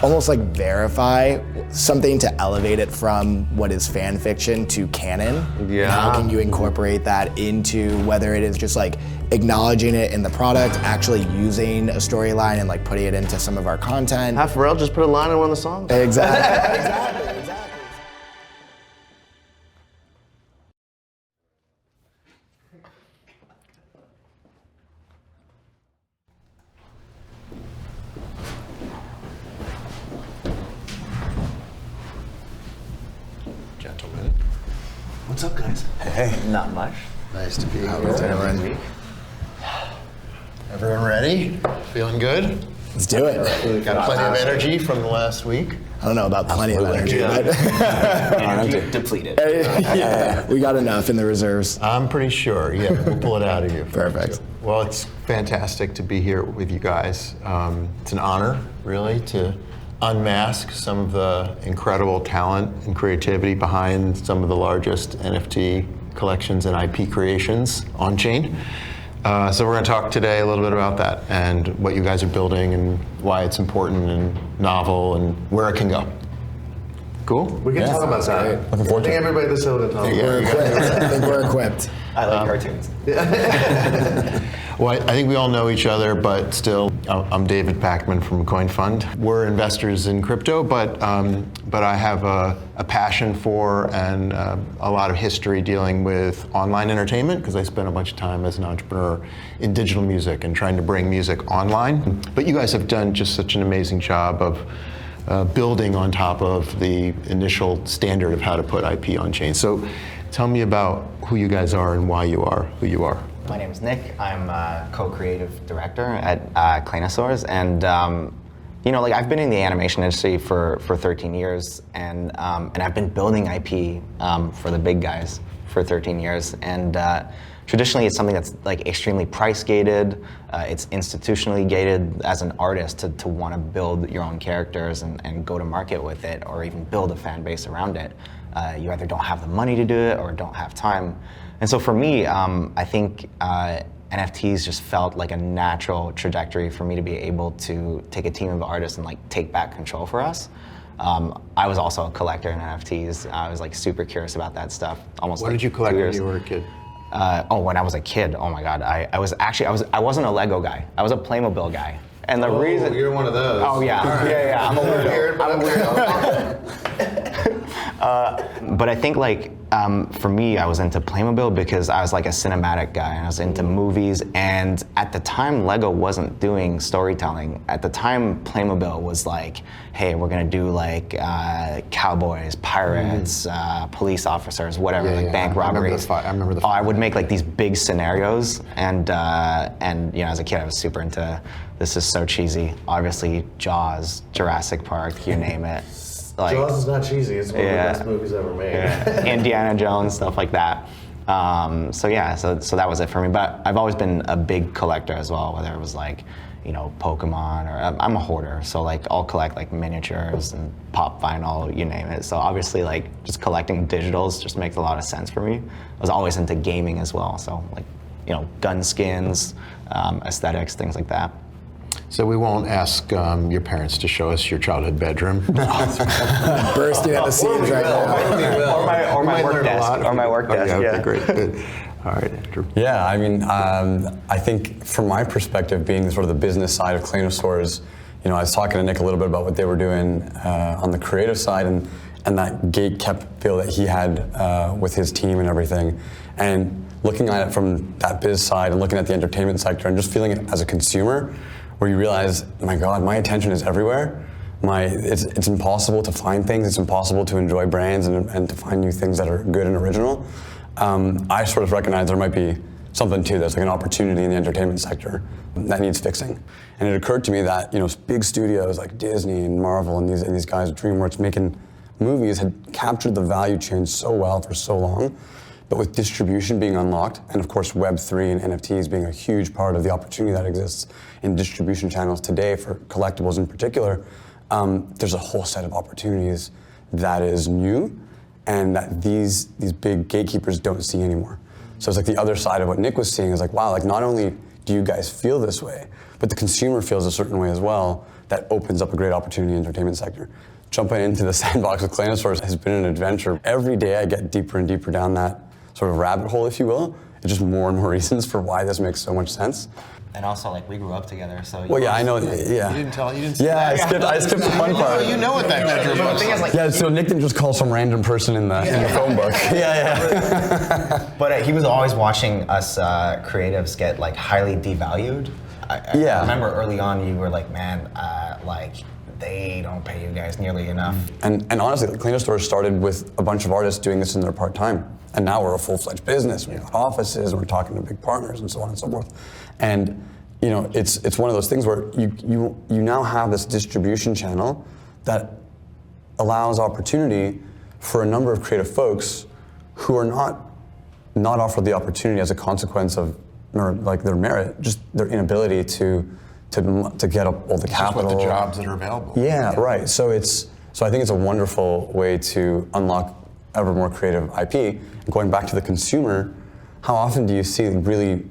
almost like verify something to elevate it from what is fan fiction to canon. Yeah. And how can you incorporate that into whether it is just like acknowledging it in the product, actually using a storyline and like putting it into some of our content. Have Pharrell just put a line in one of the songs. Exactly. Exactly. Gentlemen. What's up, guys? Hey. Not much. Nice to be here. Doing? Everyone ready? Feeling good? Let's do it. Got plenty of energy from the last week. I don't know about plenty of energy, but Energy depleted. yeah, we got enough in the reserves. I'm pretty sure, yeah, we'll pull it out of you. Perfect. Well, it's fantastic to be here with you guys. It's an honor, really, to unmask some of the incredible talent and creativity behind some of the largest NFT collections and IP creations on chain. So we're going to talk today a little bit about that and what you guys are building and why it's important and novel and where it can go. Cool? We can talk about that. Looking forward to it. Everybody this over the top. We're equipped. I think we're equipped. I like cartoons. Well, I think we all know each other, but still, I'm David Pakman from CoinFund. We're investors in crypto, but I have a passion for and a lot of history dealing with online entertainment because I spent a bunch of time as an entrepreneur in digital music and trying to bring music online. But you guys have done just such an amazing job of building on top of the initial standard of how to put IP on chain. So tell me about who you guys are and why you are who you are. My name is Nick. I'm a co-creative director at Claynosaurz, and like I've been in the animation industry for 13 years, and I've been building IP for the big guys for 13 years, and traditionally it's something that's like extremely price gated. It's institutionally gated as an artist to want to build your own characters and go to market with it, or even build a fan base around it. You either don't have the money to do it or don't have time. And so for me, I think NFTs just felt like a natural trajectory for me to be able to take a team of artists and like take back control for us. I was also a collector in NFTs. I was like super curious about that stuff. Almost. What like did you collect 2 when years. you were a kid? When I was a kid, oh my God, I wasn't a Lego guy. I was a Playmobil guy. And the reason You're one of those. Oh yeah, yeah. I'm a weirdo. I'm a weirdo. But I think like for me, I was into Playmobil because I was like a cinematic guy, and I was into movies. And at the time, Lego wasn't doing storytelling. At the time, Playmobil was like, hey, we're gonna do like cowboys, pirates, police officers, whatever, bank robberies. I remember the. I would make like these big scenarios, and as a kid, I was super into. This is so cheesy. Obviously, Jaws, Jurassic Park, you name it. Like, Jaws is not cheesy. It's one of the best movies ever made. Yeah. Indiana Jones, stuff like that. So that was it for me. But I've always been a big collector as well, whether it was like, Pokemon or I'm a hoarder. So like I'll collect like miniatures and pop vinyl, you name it. So obviously like just collecting digitals just makes a lot of sense for me. I was always into gaming as well. So like, gun skins, aesthetics, things like that. So we won't ask your parents to show us your childhood bedroom. Bursting at the seams right now. Or my work desk. Or my work desk. Okay, great. Good. All right, Andrew. Yeah, I mean, I think from my perspective, being sort of the business side of Claynosaurz, I was talking to Nick a little bit about what they were doing on the creative side, and that gate kept feel that he had with his team and everything, and looking at it from that biz side and looking at the entertainment sector and just feeling it as a consumer, where you realize, my God, my attention is everywhere. It's impossible to find things. It's impossible to enjoy brands and to find new things that are good and original. I sort of recognize there might be something to this, like an opportunity in the entertainment sector that needs fixing. And it occurred to me that big studios like Disney and Marvel and these guys at DreamWorks making movies had captured the value chain so well for so long. But with distribution being unlocked, and of course Web3 and NFTs being a huge part of the opportunity that exists in distribution channels today for collectibles in particular, there's a whole set of opportunities that is new and that these big gatekeepers don't see anymore. So it's like the other side of what Nick was seeing is like, wow, like not only do you guys feel this way, but the consumer feels a certain way as well, that opens up a great opportunity in the entertainment sector. Jumping into the sandbox with Claynosaurz has been an adventure. Every day I get deeper and deeper down that sort of rabbit hole, if you will. It's just more and more reasons for why this makes so much sense. And also, like, we grew up together, so. Well, yeah, I know. Yeah. You didn't say Yeah, that. I skipped the fun part. You know what that bedroom was. Yeah, so Nick didn't just call some random person in the phone book. Yeah. But he was always watching us creatives get like highly devalued. I remember early on you were like, man, like they don't pay you guys nearly enough. And honestly, Claynosaurz started with a bunch of artists doing this in their part-time. And now we're a full-fledged business. We've got offices, we're talking to big partners and so on and so forth. And you know, it's one of those things where you now have this distribution channel that allows opportunity for a number of creative folks who are not offered the opportunity as a consequence of like their merit, just their inability to get up all the capital. Just with the jobs that are available. Yeah, right. So I think it's a wonderful way to unlock ever more creative IP. And going back to the consumer, how often do you see really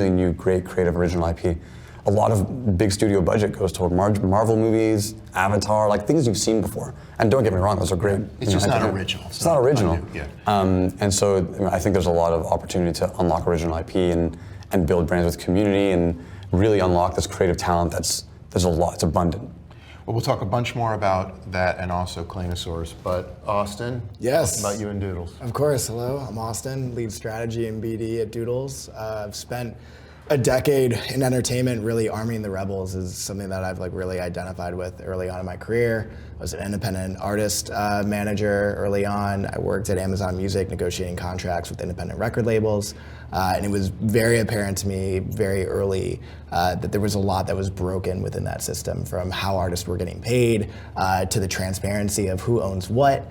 new, great, creative, original IP? A lot of big studio budget goes toward Marvel movies, Avatar, like things you've seen before. And don't get me wrong, those are great. It's just not original. It's not original. Yeah. And so I think there's a lot of opportunity to unlock original IP and build brands with community and really unlock this creative talent there's a lot, it's abundant. Well, we'll talk a bunch more about that and also Claynosaurz, but Austin, Yes. talk about you and Doodles. Of course, hello, I'm Austin, lead strategy and BD at Doodles. I've spent a decade in entertainment. Really arming the rebels is something that I've like really identified with early on in my career. I was an independent artist manager early on. I worked at Amazon Music negotiating contracts with independent record labels. And it was very apparent to me very early that there was a lot that was broken within that system, from how artists were getting paid to the transparency of who owns what.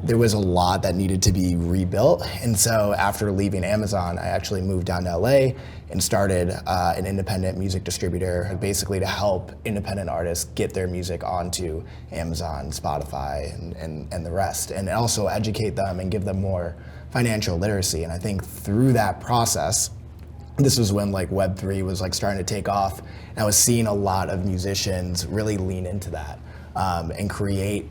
There was a lot that needed to be rebuilt. And so after leaving Amazon, I actually moved down to LA and started an independent music distributor, basically to help independent artists get their music onto Amazon, Spotify, and the rest, and also educate them and give them more financial literacy. And I think through that process, this was when like Web3 was like starting to take off, and I was seeing a lot of musicians really lean into that and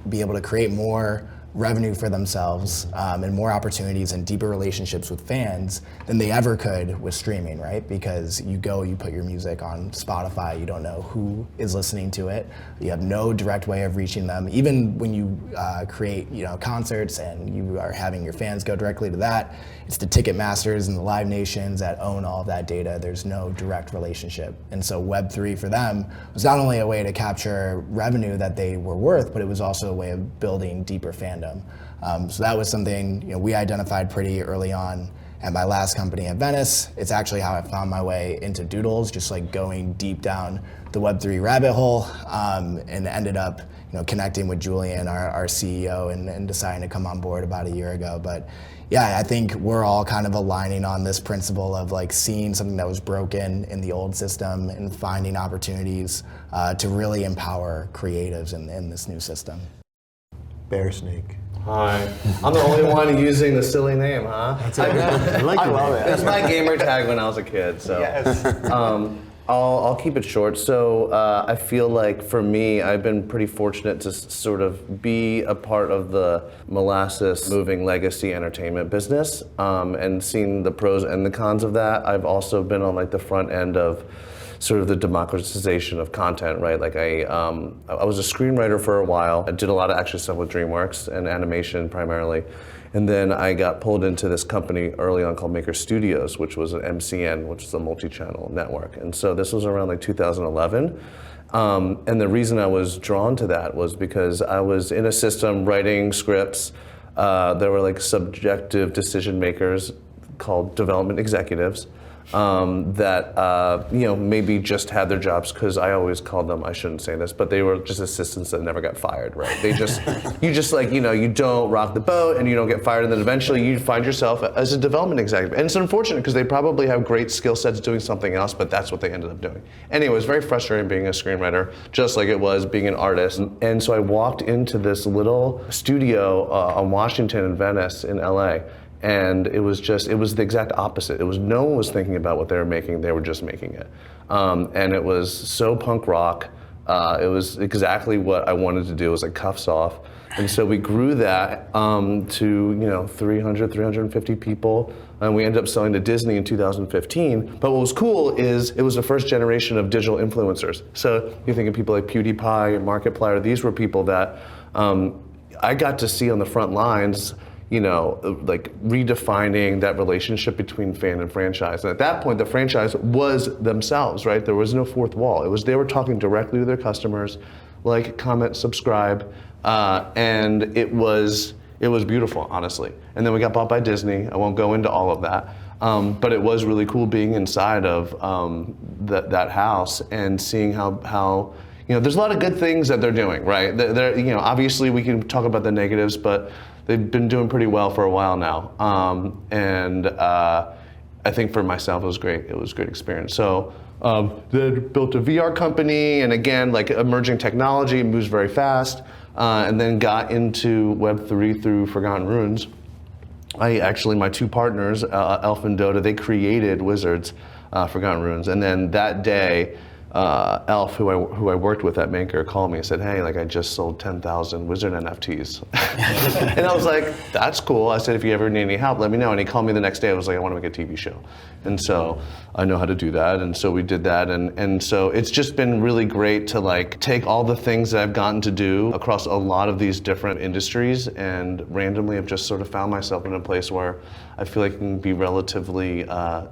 be able to create more revenue for themselves and more opportunities and deeper relationships with fans than they ever could with streaming, right? Because you put your music on Spotify, you don't know who is listening to it, you have no direct way of reaching them. Even when you create concerts and you are having your fans go directly to that, it's the ticket masters and the Live Nations that own all of that data. There's no direct relationship. And so Web3 for them was not only a way to capture revenue that they were worth, but it was also a way of building deeper fandom. So that was something we identified pretty early on at my last company at Venice. It's actually how I found my way into Doodles, just like going deep down the Web3 rabbit hole, and ended up connecting with Julian, our CEO, and deciding to come on board about a year ago. But yeah, I think we're all kind of aligning on this principle of like seeing something that was broken in the old system and finding opportunities to really empower creatives in this new system. Bear Snake. Hi. I'm the only one using the silly name, huh? I love it. That's my gamer tag when I was a kid. So Yes. I'll keep it short. So I feel like for me, I've been pretty fortunate to sort of be a part of the molasses moving legacy entertainment business, and seeing the pros and the cons of that. I've also been on like the front end of sort of the democratization of content, right? Like I was a screenwriter for a while. I did a lot of actually stuff with DreamWorks and animation primarily. And then I got pulled into this company early on called Maker Studios, which was an MCN, which is a multi-channel network. And so this was around like 2011. And the reason I was drawn to that was because I was in a system writing scripts. There were like subjective decision makers called development executives. That maybe just had their jobs, because I always called them, I shouldn't say this, but they were just assistants that never got fired, right? They just, you don't rock the boat and you don't get fired, and then eventually you find yourself as a development executive. And it's unfortunate because they probably have great skill sets doing something else, but that's what they ended up doing. Anyway, it was very frustrating being a screenwriter, just like it was being an artist. And so I walked into this little studio on Washington in Venice in LA. And it was the exact opposite. No one was thinking about what they were making, they were just making it. And it was so punk rock. It was exactly what I wanted to do. It was like cuffs off. And so we grew that to 300, 350 people, and we ended up selling to Disney in 2015. But what was cool is it was the first generation of digital influencers. So you think of people like PewDiePie and Markiplier. These were people that I got to see on the front lines, like redefining that relationship between fan and franchise. And at that point, the franchise was themselves, right? There was no fourth wall. They were talking directly to their customers, like, comment, subscribe. And it was beautiful, honestly. And then we got bought by Disney. I won't go into all of that, but it was really cool being inside of that house and seeing how there's a lot of good things that they're doing, right? They're obviously we can talk about the negatives, but they've been doing pretty well for a while now. And I think for myself, it was great. It was a great experience. So. They built a VR company, and again, like emerging technology, moves very fast, and then got into Web3 through Forgotten Runes. My two partners, Elf and Dota, they created Wizards, Forgotten Runes, and then that day, Elf, who I worked with at Maker, called me and said, "Hey, like I just sold 10,000 Wizard NFTs." And I was like, "That's cool." I said, "If you ever need any help, let me know." And he called me the next day. I was like, "I want to make a TV show." And so I know how to do that. And so we did that. And so it's just been really great to like take all the things that I've gotten to do across a lot of these different industries, and randomly I've just sort of found myself in a place where I feel like I can be relatively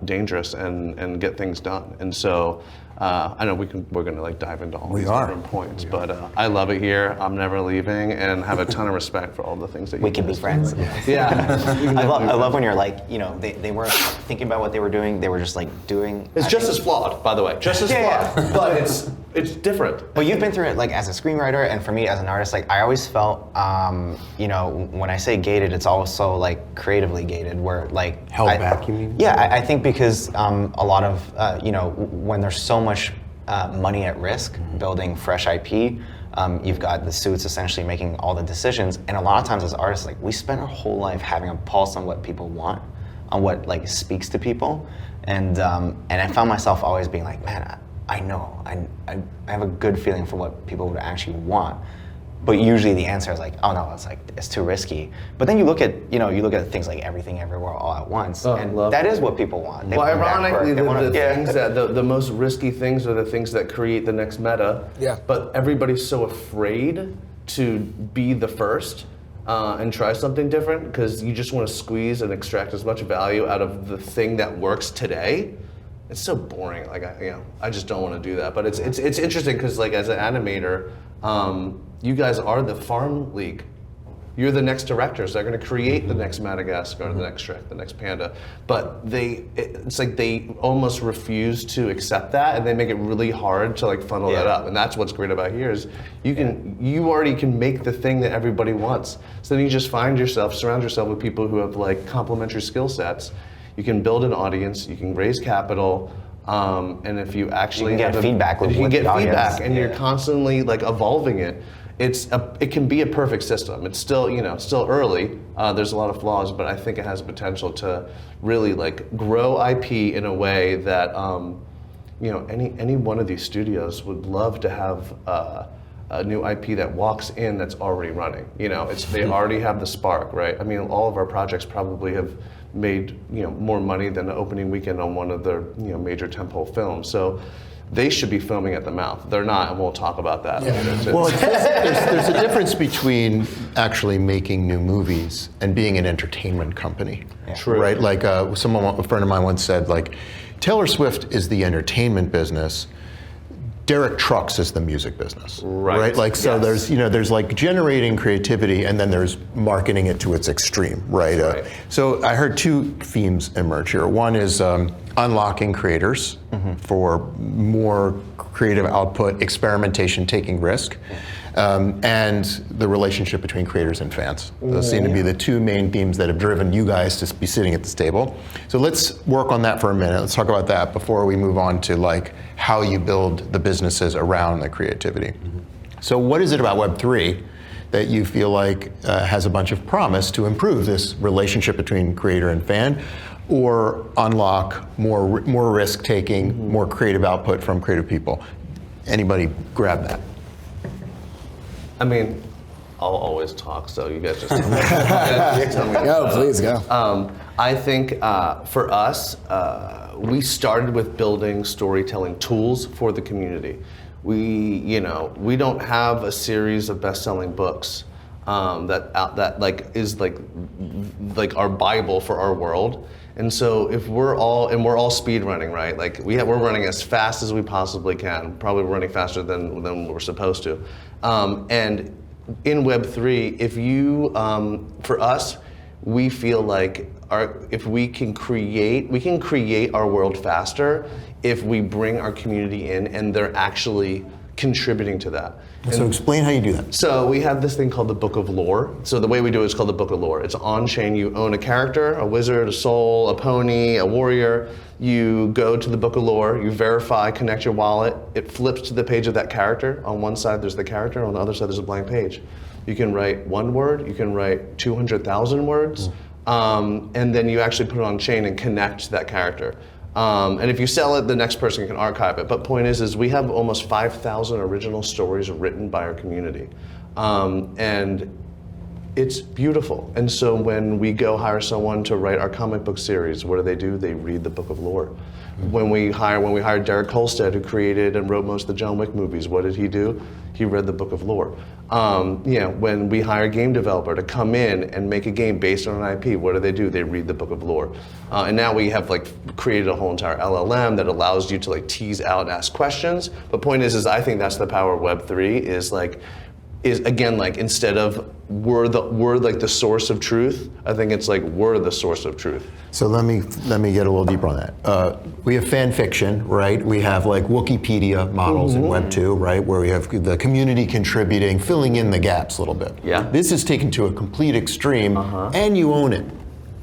dangerous and get things done. And so I know we're going to like dive into all these different points, but I love it here. I'm never leaving, and have a ton of respect for all the things that you We can be friends. Yeah. I love when you're like, they weren't thinking about what they were doing. They were just like doing. It's just as flawed, by the way. Just as flawed, but it's different. Well, you've been through it like as a screenwriter, and for me as an artist, like I always felt, when I say gated, it's also like creatively gated, where like held back. You mean? Yeah, I think because a lot of when there's so much money at risk building fresh IP, you've got the suits essentially making all the decisions, and a lot of times as artists, like we spend our whole life having a pulse on what people want, on what like speaks to people, and I found myself always being like, man, I know, I have a good feeling for what people would actually want, but usually the answer is like, oh no, it's too risky. But then you look at things like Everything Everywhere All at Once, and that is what people want. They want ironically, the most risky things are the things that create the next meta. Yeah. But everybody's so afraid to be the first and try something different because you just want to squeeze and extract as much value out of the thing that works today. It's so boring. Like I just don't want to do that. But it's interesting because like as an animator, you guys are the farm league. You're the next directors. They're going to create the next Madagascar, the next Shrek, the next Panda. But it's like they almost refuse to accept that, and they make it really hard to like funnel that up. And that's what's great about here is you already can make the thing that everybody wants. So then you just surround yourself with people who have like complementary skill sets. You can build an audience. You can raise capital. And if you actually get feedback, and you're constantly like evolving it. It can be a perfect system. It's still still early. There's a lot of flaws, but I think it has potential to really like grow IP in a way that any one of these studios would love to have a new IP that walks in that's already running. They already have the spark, right? I mean, all of our projects probably have made more money than the opening weekend on one of their major tentpole films. So they should be filming at the mouth. They're not, and we'll talk about that. Yeah. Well, there's a difference between actually making new movies and being an entertainment company. Yeah. True. Right? Like a friend of mine once said, like, Taylor Swift is the entertainment business. Derek Trucks is the music business, right? Like, so there's like generating creativity, and then there's marketing it to its extreme, right? So I heard two themes emerge here. One is unlocking creators for more creative output, experimentation, taking risk, and the relationship between creators and fans. Those seem to be the two main themes that have driven you guys to be sitting at this table. So let's work on that for a minute. Let's talk about that before we move on to like how you build the businesses around the creativity. So what is it about Web3 that you feel like has a bunch of promise to improve this relationship between creator and fan, or unlock more risk taking, more creative output from creative people? Anybody grab that? I mean, I'll always talk, so you guys just tell me. Go, please go. I think for us, we started with building storytelling tools for the community. We don't have a series of best-selling books that like is like our Bible for our world. And so if we're all speed running, right? Like we're running as fast as we possibly can. Probably running faster than we're supposed to. And in Web3, if you, for us, we feel like if we can create our world faster if we bring our community in and they're actually contributing to that. So explain how you do that. So we have this thing called the Book of Lore. So the way we do it is called the Book of Lore. It's on-chain. You own a character, a wizard, a soul, a pony, a warrior. You go to the Book of Lore, you verify, connect your wallet. It flips to the page of that character. On one side there's the character, on the other side there's a blank page. You can write one word, you can write 200,000 words, and then you actually put it on chain and connect that character. And if you sell it, the next person can archive it. But point is we have almost 5,000 original stories written by our community. And it's beautiful. And so when we go hire someone to write our comic book series, what do? They read the Book of Lore. When we hired Derek Kolstad, who created and wrote most of the John Wick movies, what did he do? He read the Book of Lore. When we hire a game developer to come in and make a game based on an IP, what do? They read the Book of Lore. And now we have created a whole entire LLM that allows you to tease out and ask questions. The point is I think that's the power of Web3 is again instead of we're the source of truth, I think it's we're the source of truth. So let me get a little deeper on that. We have fan fiction, right? We have Wikipedia models in Web 2, right? Where we have the community contributing, filling in the gaps a little bit. Yeah. This is taken to a complete extreme, and you own it,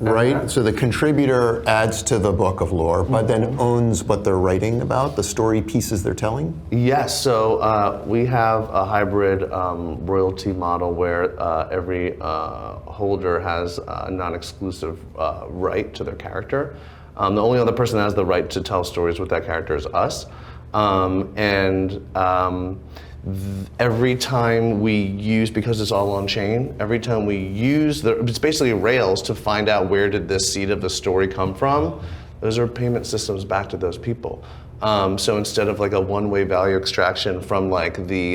right? So the contributor adds to the Book of Lore, but then owns what they're writing about, the story pieces they're telling? Yes, so we have a hybrid royalty model where every holder has a non-exclusive right to their character. The only other person that has the right to tell stories with that character is us. Every time we use, because it's all on chain, every time we use it's basically Rails to find out where did this seed of the story come from, those are payment systems back to those people. So instead of a one-way value extraction from the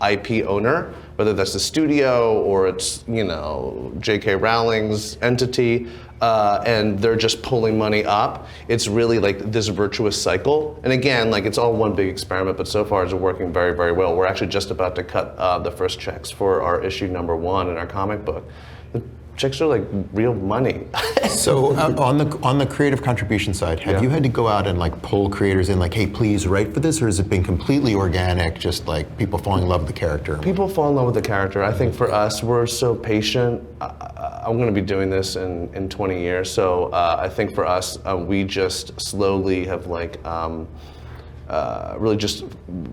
IP owner, whether that's the studio or it's J.K. Rowling's entity, and they're just pulling money up, it's really this virtuous cycle. And again, it's all one big experiment, but so far it's working very, very well. We're actually just about to cut the first checks for our issue #1 in our comic book. The checks are real money. So on the creative contribution side, have you had to go out and pull creators in, hey, please write for this, or has it been completely organic, just people falling in love with the character? People fall in love with the character. I think for us, we're so patient. I'm going to be doing this in 20 years, so I think for us, we just slowly have really just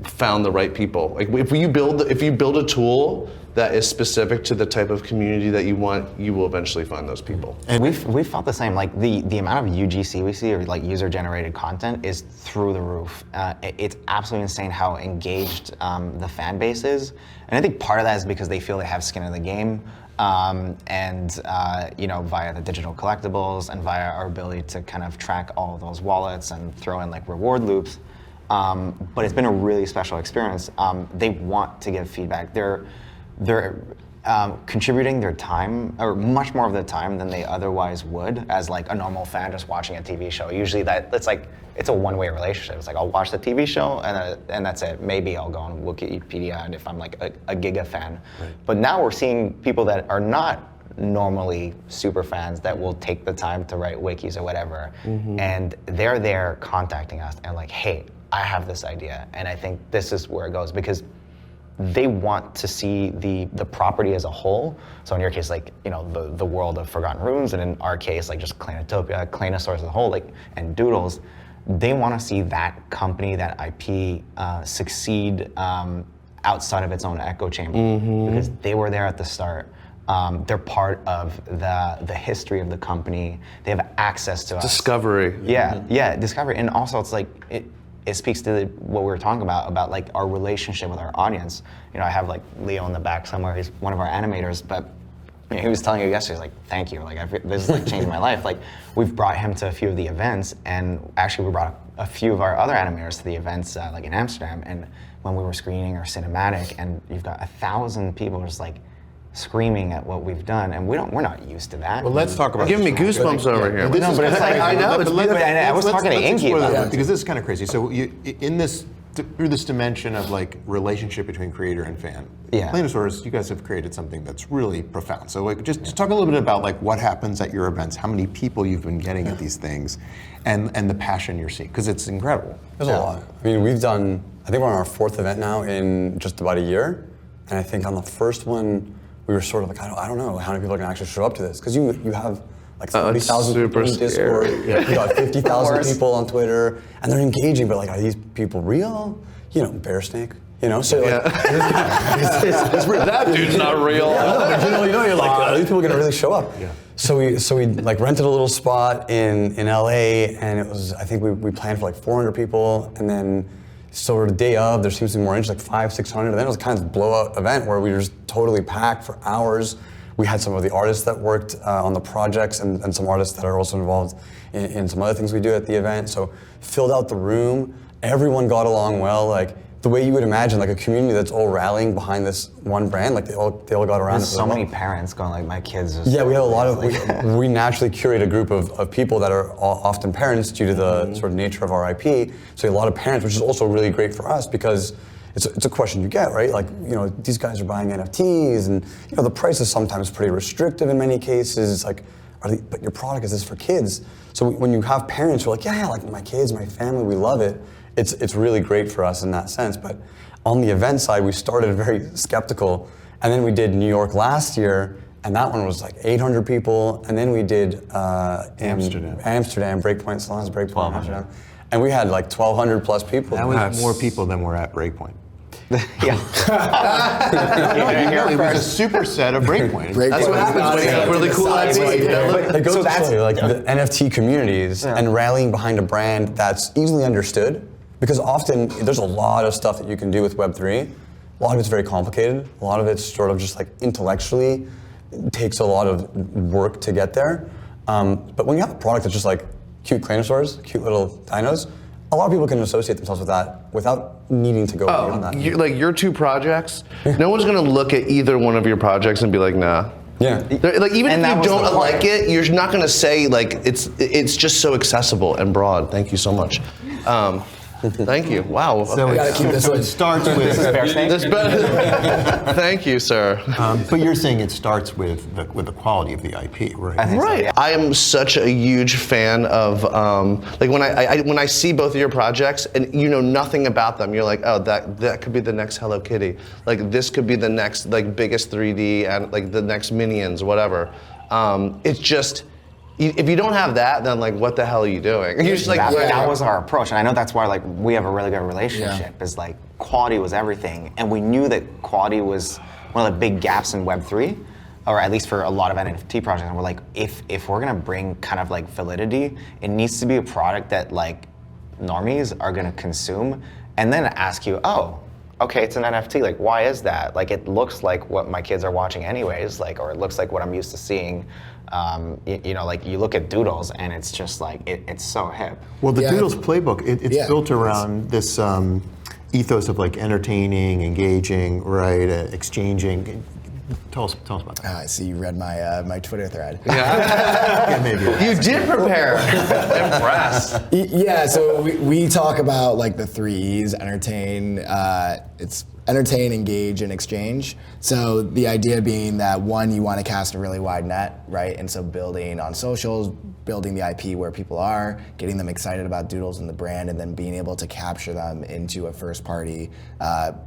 found the right people. If you build a tool that is specific to the type of community that you want, you will eventually find those people. And we've felt the same. The amount of UGC we see, or user generated content, is through the roof. It's absolutely insane how engaged the fan base is, and I think part of that is because they feel they have skin in the game. Via the digital collectibles and via our ability to kind of track all of those wallets and throw in reward loops. But it's been a really special experience. They want to give feedback. They're contributing their time, or much more of the time than they otherwise would as a normal fan just watching a TV show. Usually it's a one-way relationship. It's I'll watch the TV show and that's it. Maybe I'll go on Wikipedia and if I'm a Giga fan. Right. But now we're seeing people that are not normally super fans that will take the time to write wikis or whatever, and they're there contacting us and hey, I have this idea, and I think this is where it goes, because they want to see the property as a whole. So in your case, the world of Forgotten Runes, and in our case, just Clanotopia, Claynosaurz as a whole, and Doodles. They want to see that company, that IP, succeed outside of its own echo chamber, because they were there at the start. They're part of the history of the company. They have access to us. Discovery. Yeah, discovery. And also it's it speaks to what we were talking about like our relationship with our audience. You know, I have like Leo in the back somewhere. He's one of our animators, but you know, he was telling you yesterday, he's like, thank you. Like, this is like changing my life. Like, we've brought him to a few of the events, and actually we brought a few of our other animators to the events, like in Amsterdam. And when we were screening our cinematic, and you've got 1,000 people just like screaming at what we've done, and we're not used to that. Well, let's talk about. Giving me goosebumps over here. No, but it's like, I know. I was talking to Inky about that. because this is kind of crazy. So through this dimension of like relationship between creator and fan, Claynosaurz, you guys have created something that's really profound. So like, just talk a little bit about like what happens at your events, how many people you've been getting at these things, and the passion you're seeing, because it's incredible. There's a lot. I mean, I think we're on our 4th event now in just about a year, and I think on the first one, we were sort of like, I don't know how many people are gonna actually show up to this, because you have like 30,000 people in Discord, you got 50,000 people on Twitter, and they're engaging, but like, are these people real? You know, bear snake, you know? So like, that dude's not real. But you know, you're like, are these people gonna really show up? Yeah. So we like rented a little spot in LA, and it was, I think we planned for like 400 people, and then so the day of, there seems to be more interest, like 500-600, and then it was kind of a blowout event where we were just totally packed for hours. We had some of the artists that worked on the projects, and some artists that are also involved in some other things we do at the event. So filled out the room, everyone got along well, like the way you would imagine, like a community that's all rallying behind this one brand, like they all got around. There's so many parents going like, my kids are. Yeah, we have a lot of, we naturally curate a group of people that are often parents due to the sort of nature of our IP. So a lot of parents, which is also really great for us, because it's a question you get, right? Like, you know, these guys are buying NFTs, and you know, the price is sometimes pretty restrictive in many cases. It's like, but your product, is this for kids? So when you have parents who are like, yeah, like my kids, my family, we love it, it's really great for us in that sense. But on the event side, we started very skeptical, and then we did New York last year, and that one was like 800 people, and then we did Amsterdam, Breakpoint, Salons, Breakpoint, Amsterdam, and we had like 1,200 plus people. That was more people than were at Breakpoint. Yeah. It was a superset of Breakpoint. That's what happens when you have really cool IP. It goes to show you, like the NFT communities and rallying behind a brand that's easily understood, because often there's a lot of stuff that you can do with Web3. A lot of it's very complicated. A lot of it's sort of just like intellectually, it takes a lot of work to get there. But when you have a product that's just like cute Claynosaurz, cute little dinos, a lot of people can associate themselves with that without needing to go beyond that. Like your 2 projects, no one's gonna look at either one of your projects and be like, nah. Yeah. Like even if you don't like it, you're not gonna say like it's just so accessible and broad. Thank you so much. Thank you. Wow. So we gotta keep this one. It starts with. Thank you, sir. But you're saying it starts with the quality of the IP, right? I think so, yeah. I am such a huge fan of like when I see both of your projects and you know nothing about them, you're like, oh, that could be the next Hello Kitty. Like this could be the next like biggest 3D and like the next Minions, whatever. It's just. If you don't have that, then like, what the hell are you doing? You're just like, that was our approach, and I know that's why like we have a really good relationship. Is like quality was everything, and we knew that quality was one of the big gaps in Web3, or at least for a lot of NFT projects. And we're like, if we're gonna bring kind of like validity, it needs to be a product that like normies are gonna consume, and then ask you, oh, okay, it's an NFT. Like, why is that? Like, it looks like what my kids are watching anyways, like, or it looks like what I'm used to seeing. You know, like you look at Doodles and it's just like, it's so hip. Well, the Doodles playbook, it's built around this ethos of like entertaining, engaging, right, exchanging. Tell us about that. I see you read my Twitter thread. Yeah, maybe. You did prepare. Impressed. Yeah, so we talk about like the 3 E's: entertain, it's entertain, engage, and exchange. So the idea being that one, you want to cast a really wide net, right? And so building on socials, building the IP where people are, getting them excited about Doodles and the brand, and then being able to capture them into a first-party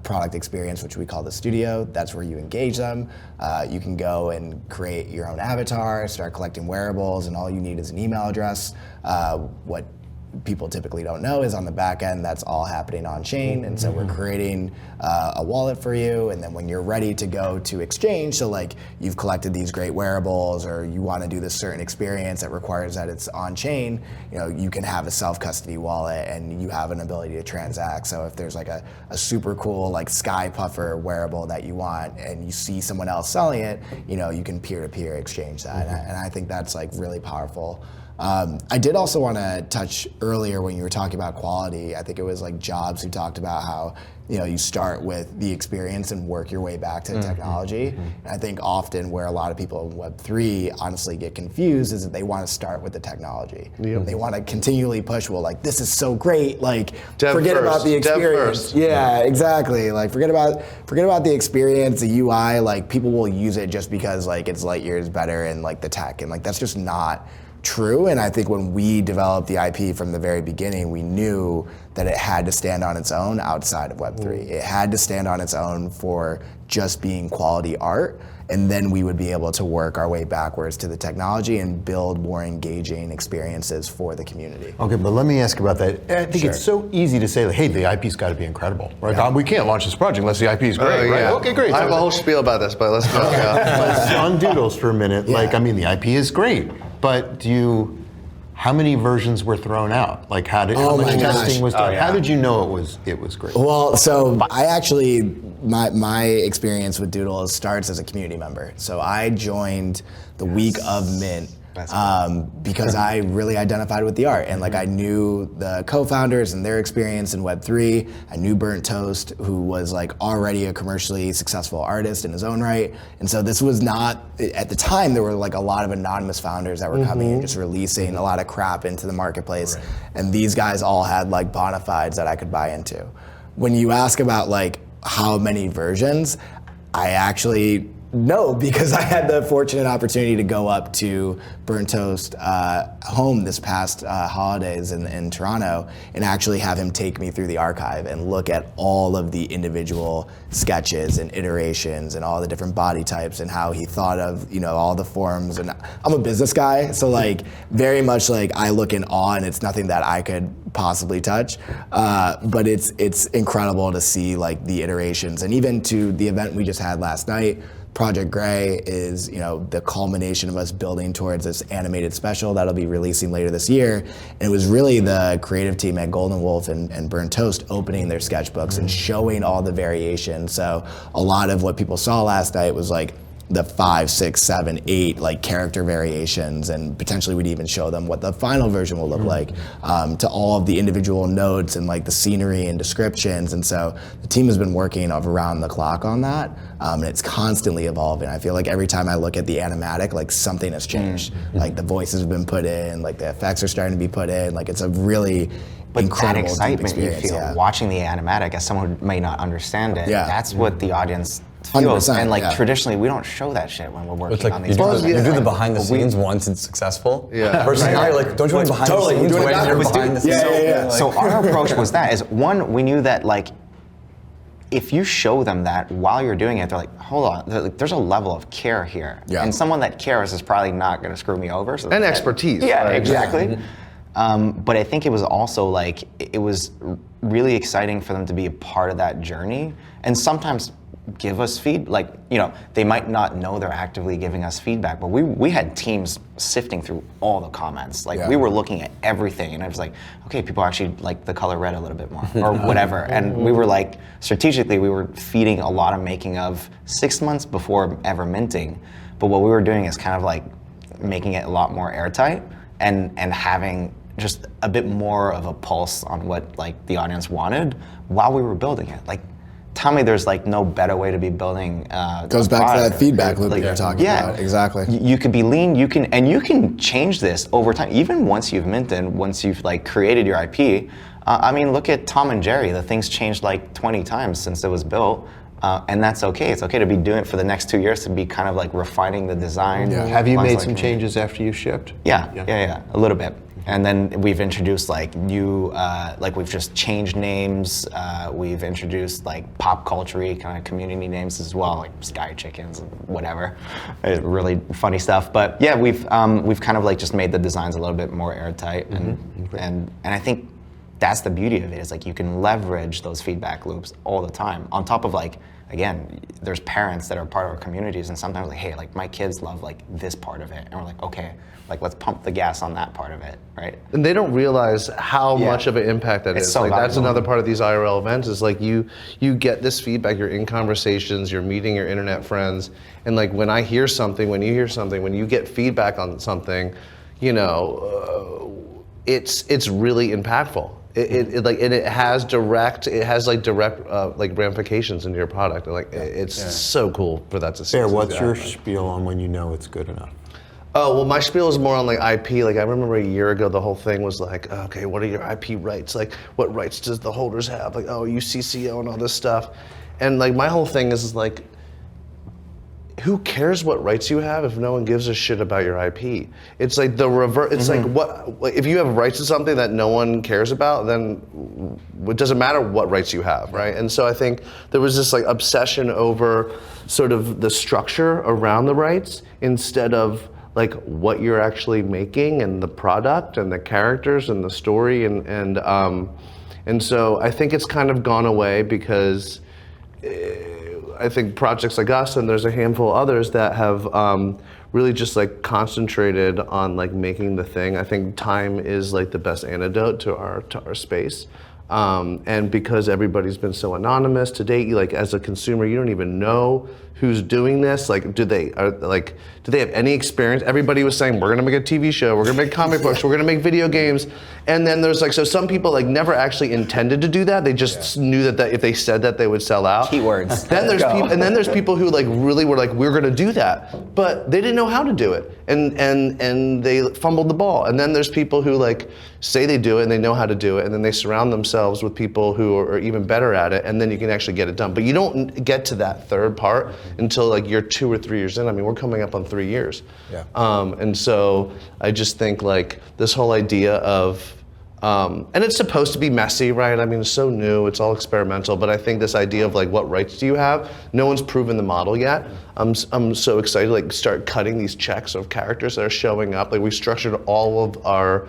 product experience, which we call the studio. That's where you engage them. You can go and create your own avatar, start collecting wearables, and all you need is an email address. What people typically don't know is on the back end, that's all happening on chain. And so we're creating a wallet for you. And then when you're ready to go to exchange, so like you've collected these great wearables or you want to do this certain experience that requires that it's on chain, you can have a self-custody wallet and you have an ability to transact. So if there's like a super cool like sky puffer wearable that you want and you see someone else selling it, you can peer-to-peer exchange that. And I think that's like really powerful. I did also want to touch earlier when you were talking about quality. I think it was like Jobs who talked about how you start with the experience and work your way back to the technology. And I think often where a lot of people in Web3 honestly get confused is that they want to start with the technology. They want to continually push, well, like this is so great, like forget about the experience. Yeah, exactly. Like forget about the experience, the UI. Like people will use it just because like it's light years better and like the tech, and like that's just not true. And I think when we developed the IP from the very beginning, we knew that it had to stand on its own outside of Web3. It had to stand on its own for just being quality art. And then we would be able to work our way backwards to the technology and build more engaging experiences for the community. Okay, but let me ask about that. I think it's so easy to say, hey, the IP's got to be incredible, right? We can't launch this project unless the IP is great, right? Okay, great. I have a whole spiel about this, but let's go. Let's on Doodles for a minute. Like, I mean, the IP is great, but how many versions were thrown out? Like, how much testing was done? How did you know it was great? Well, so I actually, my experience with Doodles starts as a community member. So I joined the week of Mint because I really identified with the art, and like I knew the co-founders and their experience in Web3. I knew Burnt Toast, who was like already a commercially successful artist in his own right. And so this was not, at the time there were like a lot of anonymous founders that were coming and just releasing a lot of crap into the marketplace. And these guys all had like bona fides that I could buy into. When you ask about like how many versions, I actually know, because I had the fortunate opportunity to go up to Burnt Toast home this past holidays in Toronto and actually have him take me through the archive and look at all of the individual sketches and iterations and all the different body types and how he thought of all the forms. And I'm a business guy, so like very much like I look in awe, and it's nothing that I could possibly touch, but it's incredible to see like the iterations. And even to the event we just had last night, Project Gray is, the culmination of us building towards this animated special that'll be releasing later this year. And it was really the creative team at Golden Wolf and Burnt Toast opening their sketchbooks and showing all the variations. So a lot of what people saw last night was like the 5, 6, 7, 8 like character variations, and potentially we'd even show them what the final version will look like, to all of the individual notes and like the scenery and descriptions. And so the team has been working around the clock on that, and it's constantly evolving. I feel like every time I look at the animatic, like something has changed. Like the voices have been put in, like the effects are starting to be put in. Like it's a really incredible that excitement deep you experience, feel watching the animatic, as someone who may not understand it, that's what the audience feels. 100%, and like traditionally we don't show that shit when we're working It's like on you these do the behind the scenes once it's successful. Versus now you're like, don't you want behind the scenes when you're behind the scenes? So our approach was that is, one, we knew that like if you show them that while you're doing it, they're like, hold on, there's a level of care here. And someone that cares is probably not going to screw me over. So and expertise. Yeah, right? Exactly. But I think it was also like, it was really exciting for them to be a part of that journey, and sometimes give us they might not know they're actively giving us feedback, but we had teams sifting through all the comments. Like we were looking at everything, and I was like, okay, people actually like the color red a little bit more, or whatever. And we were like, strategically, we were feeding a lot of making of 6 months before ever minting. But what we were doing is kind of like making it a lot more airtight and having just a bit more of a pulse on what like the audience wanted while we were building it. Like, tell me there's like no better way to be building goes back to that feedback loop that you're talking about. Exactly. You could be lean, you can change this over time, even once you've minted, once you've like created your IP. I mean, look at Tom and Jerry. The thing's changed like 20 times since it was built. And that's okay. It's okay to be doing it for the next 2 years, to be kind of like refining the design. Have you made some changes after you shipped? Yeah, a little bit. And then we've introduced like new, like we've just changed names. We've introduced like pop culture-y kind of community names as well, like Sky Chickens and whatever. Really funny stuff. But yeah, we've kind of like just made the designs a little bit more airtight, and I think that's the beauty of it, is like you can leverage those feedback loops all the time. On top of like, again, there's parents that are part of our communities, and sometimes like, hey, like my kids love like this part of it, and we're like, okay, like let's pump the gas on that part of it, right? And they don't realize how much of an impact that It's is. so Like that's valuable. another part of these IRL events is like you get this feedback, you're in conversations, you're meeting your internet friends, and like when I hear something, when you hear something, when you get feedback on something, you know, it's really impactful. It has direct like ramifications into your product, and like it's so cool for that to see. Bear, what's your spiel on when you know it's good enough? Oh, well, my spiel is more on like IP. Like I remember a year ago, the whole thing was like, okay, what are your IP rights? Like what rights does the holders have? Like, oh, UCCO and all this stuff. And like my whole thing is like, who cares what rights you have if no one gives a shit about your IP? It's like the reverse. It's like what if you have rights to something that no one cares about, then it doesn't matter what rights you have, right? And so I think there was this like obsession over sort of the structure around the rights instead of like what you're actually making and the product and the characters and the story and so I think it's kind of gone away because I think projects like us, and there's a handful of others that have really just like concentrated on like making the thing. I think time is like the best antidote to our space. And because everybody's been so anonymous to date, like as a consumer, you don't even know who's doing this. Like, do they have any experience? Everybody was saying, we're gonna make a TV show, we're gonna make comic books, we're gonna make video games. And then there's like, so some people like never actually intended to do that. They just knew that if they said that, they would sell out. Keywords. Then there's people who like really were like, we're gonna do that, but they didn't know how to do it. And they fumbled the ball. And then there's people who like say they do it and they know how to do it, and then they surround themselves with people who are even better at it, and then you can actually get it done. But you don't get to that third part until like you're 2 or 3 years in. I mean, we're coming up on 3 years. Yeah. And so I just think like this whole idea of, and it's supposed to be messy, right? I mean, it's so new, it's all experimental, but I think this idea of like, what rights do you have? No one's proven the model yet. I'm so excited to like start cutting these checks of characters that are showing up. Like we structured all of our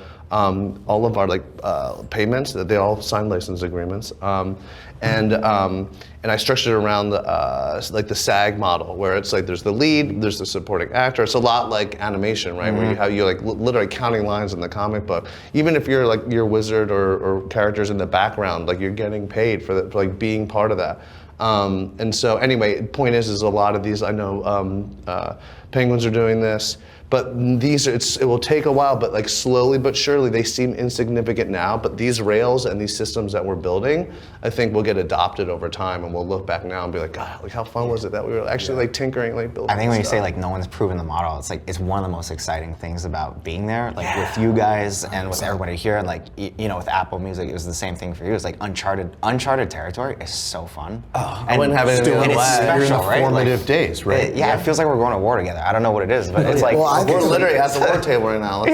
payments, that they all signed license agreements. And I structured it around the SAG model, where it's like there's the lead, there's the supporting actor. It's a lot like animation, right? Where you have like literally counting lines in the comic book. Even if you're like your wizard or characters in the background, like you're getting paid for like being part of that. And so anyway, point is a lot of these, I know Penguins are doing this, but these it will take a while, but like slowly but surely they seem insignificant now, but these rails and these systems that we're building, I think will get adopted over time, and we'll look back now and be like, God, like how fun was it that we were actually like tinkering, like building I think when you stuff. say like no one's proven the model, it's like it's one of the most exciting things about being there, like with you guys and with everybody here, and like you know with Apple Music, it was the same thing for you. It's like uncharted territory is so fun. I wouldn't have anything and it's less. special, You're in the right? formative Like, days, right? It feels like we're going to war together. I don't know what it is, but it's like Well, I We're think literally at the war table right now.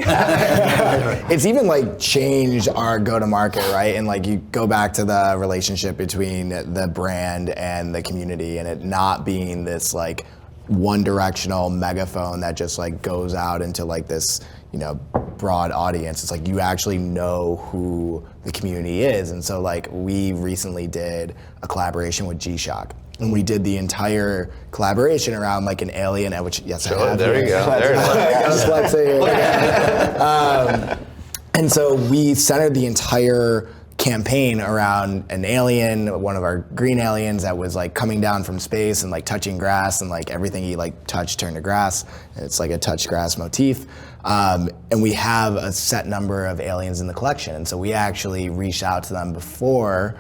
it's even like changed our go-to-market, right? And like you go back to the relationship between the brand and the community, and it not being this like one-directional megaphone that just like goes out into like this, you know, broad audience. It's like you actually know who the community is. And so like we recently did a collaboration with G-Shock. And we did the entire collaboration around like an alien, which yes, I have. There you here. go. There it is. Got a Alexa here. And so we centered the entire campaign around an alien, one of our green aliens that was like coming down from space and like touching grass, and like everything he like touched turned to grass. And it's like a touch grass motif. And we have a set number of aliens in the collection. And so we actually reached out to them before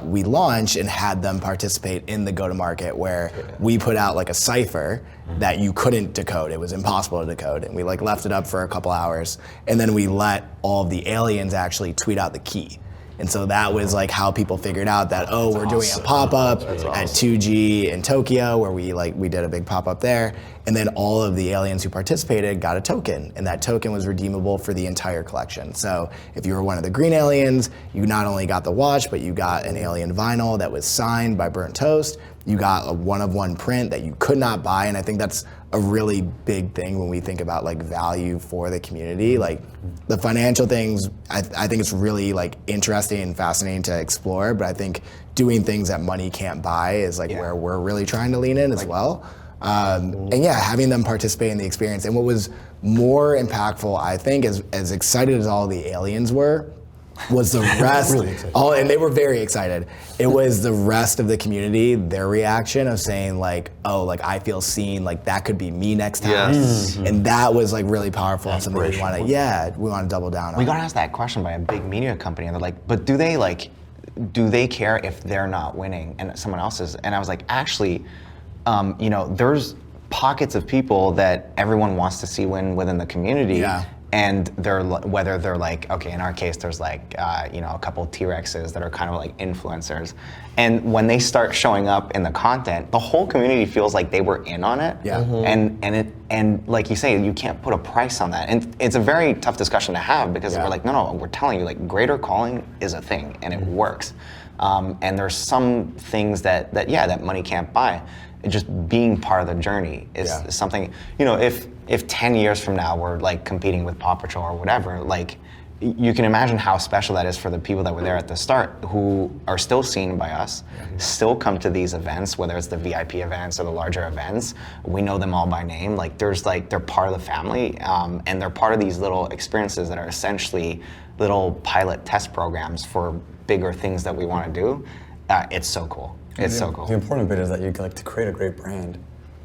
we launched and had them participate in the go-to-market, where we put out like a cipher that you couldn't decode. It was impossible to decode. And we like left it up for a couple hours. And then we let all of the aliens actually tweet out the key. And so that was like how people figured out that, oh, we're doing a pop-up at 2G in Tokyo, where we did a big pop-up there. And then all of the aliens who participated got a token, and that token was redeemable for the entire collection. So if you were one of the green aliens, you not only got the watch, but you got an alien vinyl that was signed by Burnt Toast. You got a one-of-one print that you could not buy, and I think that's a really big thing when we think about like value for the community. Like the financial things, I think it's really like interesting and fascinating to explore, but I think doing things that money can't buy is like where we're really trying to lean in as well. And yeah, having them participate in the experience. And what was more impactful, I think, as excited as all the aliens were, was the rest, Really excited. and they were very excited. It was the rest of the community, their reaction of saying like, oh, like I feel seen, like that could be me next time. Yes. And that was like really powerful and something we want Aspirational. to double down on. We got asked that question by a big media company, and they're like, but do they care if they're not winning and someone else is? And I was like, actually, there's pockets of people that everyone wants to see win within the community. Yeah. And whether they're like, okay, in our case, there's like, a couple of T-Rexes that are kind of like influencers. And when they start showing up in the content, the whole community feels like they were in on it. Yeah. And like you say, you can't put a price on that. And it's a very tough discussion to have, because we're like, no, we're telling you, like, greater calling is a thing and it works. And there's some things that money can't buy. Just being part of the journey is something, if 10 years from now we're like competing with Paw Patrol or whatever, like you can imagine how special that is for the people that were there at the start, who are still seen by us, still come to these events, whether it's the VIP events or the larger events. We know them all by name. Like they're part of the family, and they're part of these little experiences that are essentially little pilot test programs for bigger things that we want to do. It's so cool. It's so cool. The important bit is that to create a great brand,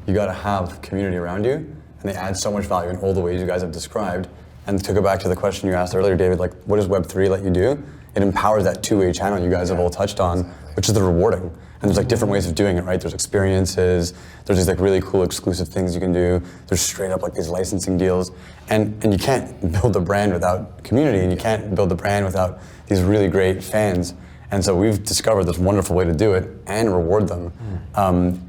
you got to have community around you, and they add so much value in all the ways you guys have described. And to go back to the question you asked earlier, David, like what does Web3 let you do? It empowers that two-way channel you guys have all touched on, which is the rewarding. And there's like different ways of doing it, right? There's experiences, there's these like really cool exclusive things you can do. There's straight up like these licensing deals. And you can't build a brand without community, and you can't build a brand without these really great fans. And so we've discovered this wonderful way to do it and reward them,